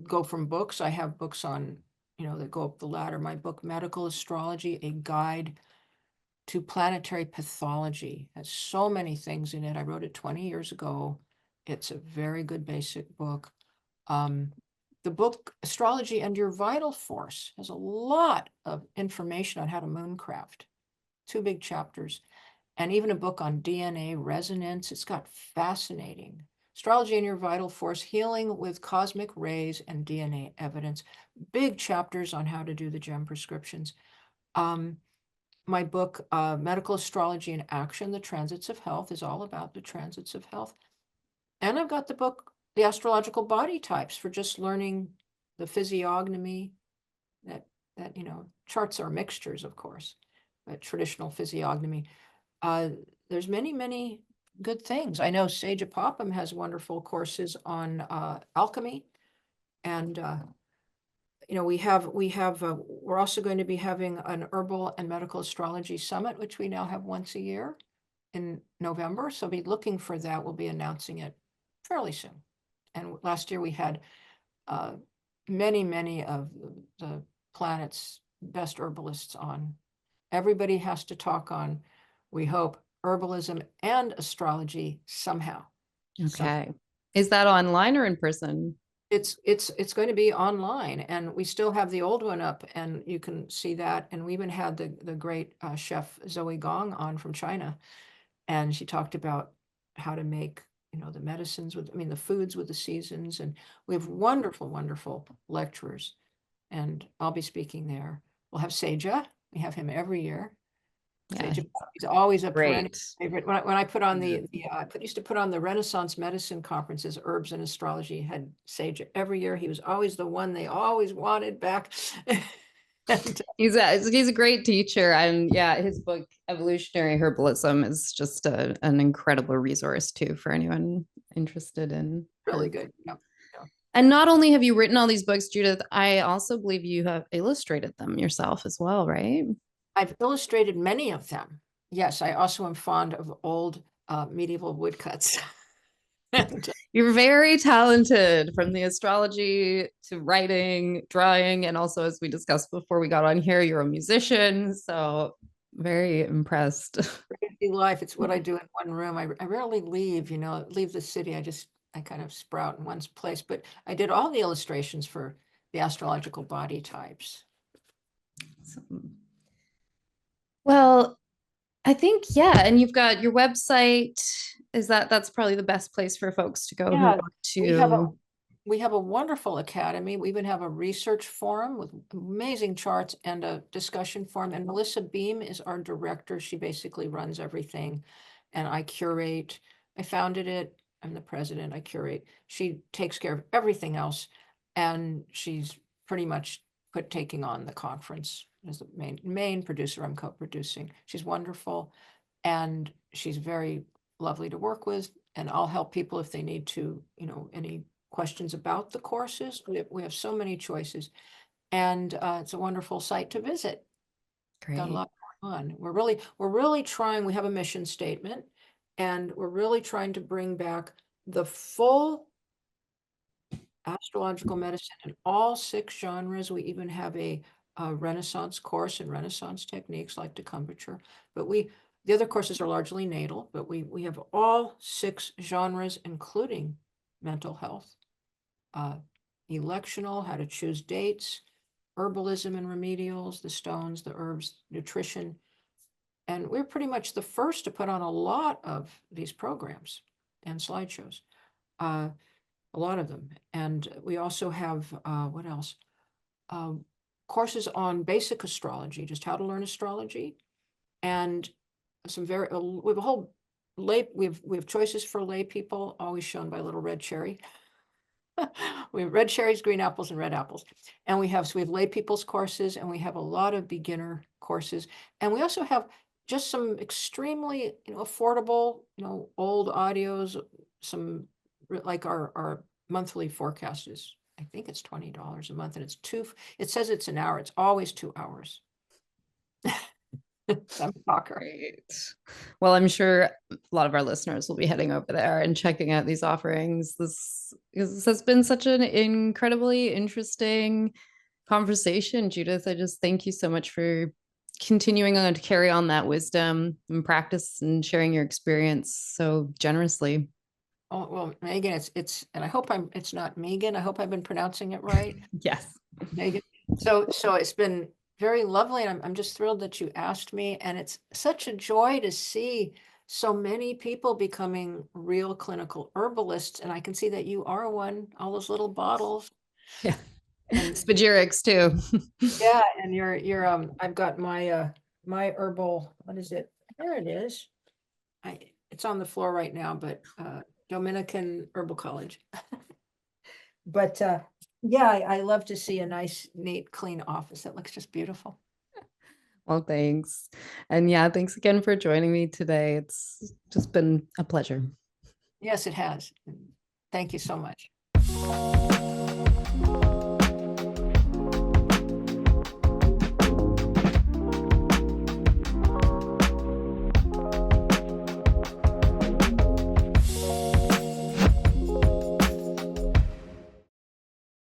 go from books, I have books on, that go up the ladder. My book, Medical Astrology, A Guide to Planetary Pathology, has so many things in it. I wrote it 20 years ago. It's a very good basic book. The book, Astrology and Your Vital Force, has a lot of information on how to mooncraft. 2 big chapters. And even a book on DNA resonance. It's got fascinating. Astrology and Your Vital Force, Healing with Cosmic Rays and DNA Evidence. Big chapters on how to do the gem prescriptions. My book, Medical Astrology in Action, The Transits of Health, is all about the transits of health. And I've got the book, The Astrological Body Types, for just learning the physiognomy. That charts are mixtures, of course, but traditional physiognomy. There's many, many good things. I know Sage Apopum has wonderful courses on alchemy, and we're also going to be having an herbal and medical astrology summit, which we now have once a year in November. So be looking for that. We'll be announcing it fairly soon. And last year we had many of the planet's best herbalists on. Everybody has to talk on, we hope, herbalism and astrology somehow. Okay. Is that online or in person? It's going to be online, and we still have the old one up, and you can see that. And we even had the great chef Zoe Gong on from China, and she talked about how to make the medicines the foods with the seasons. And we have wonderful lecturers, and I'll be speaking there. We'll have Seja. We have him every year. Yeah, he's always a perennial great. favorite. When I put on I used to put on the Renaissance medicine conferences, herbs and astrology, had Sage every year. He was always the one they always wanted back. And, He's a great teacher, and yeah, his book Evolutionary Herbalism is just an incredible resource too for anyone interested in really herbs. good. Yeah. Yeah. And not only have you written all these books, Judith, I also believe you have illustrated them yourself as well, right? I've illustrated many of them. Yes, I also am fond of old medieval woodcuts. And You're very talented, from the astrology to writing, drawing, and also, as we discussed before we got on here, you're a musician. So very impressed. crazy life, it's what I do in one room. I rarely leave, leave the city. I kind of sprout in one place, but I did all the illustrations for the astrological body types. Well, I think, yeah. And you've got your website. That's probably the best place for folks to go who Yeah, want we have a to. we have a wonderful academy. We even have a research forum with amazing charts and a discussion forum. And Melissa Beam is our director. She basically runs everything. And I curate. I founded it. I'm the president. I curate. She takes care of everything else. And she's pretty much taking on the conference as the main producer. I'm co-producing. She's wonderful. And she's very lovely to work with. And I'll help people if they need to, any questions about the courses. We have so many choices, and it's a wonderful site to visit. Got a Great. lot going on. We're really trying. We have a mission statement, and we're really trying to bring back the full astrological medicine in all 6 genres. We even have a Renaissance course in Renaissance techniques like decumbiture, but the other courses are largely natal, but we have all 6 genres, including mental health, electional, how to choose dates, herbalism and remedials, the stones, the herbs, nutrition. And we're pretty much the first to put on a lot of these programs and slideshows, a lot of them. And we also have, what else? Courses on basic astrology, just how to learn astrology, and we have a whole we have choices for lay people, always shown by little red cherry. We have red cherries, green apples, and red apples. And we have lay people's courses, and we have a lot of beginner courses. And we also have just some extremely, affordable, old audios, some like our monthly forecast is, I think it's $20 a month, and it says it's an hour. It's always 2 hours. I'm a talker. Great. Well, I'm sure a lot of our listeners will be heading over there and checking out these offerings. This has been such an incredibly interesting conversation, Judith. I just thank you so much for continuing on to carry on that wisdom and practice and sharing your experience so generously. Oh, well, Megan, and it's not Megan. I hope I've been pronouncing it right. Yes. Megan. So it's been very lovely. And I'm just thrilled that you asked me. And it's such a joy to see so many people becoming real clinical herbalists. And I can see that you are one, all those little bottles. Yeah. And Spagyrics too. yeah, and I've got my herbal, what is it? There it is. It's on the floor right now, but Dominican Herbal College. But yeah, I love to see a nice, neat, clean office. That looks just beautiful. Well, thanks. And yeah, thanks again for joining me today. It's just been a pleasure. Yes, it has. Thank you so much.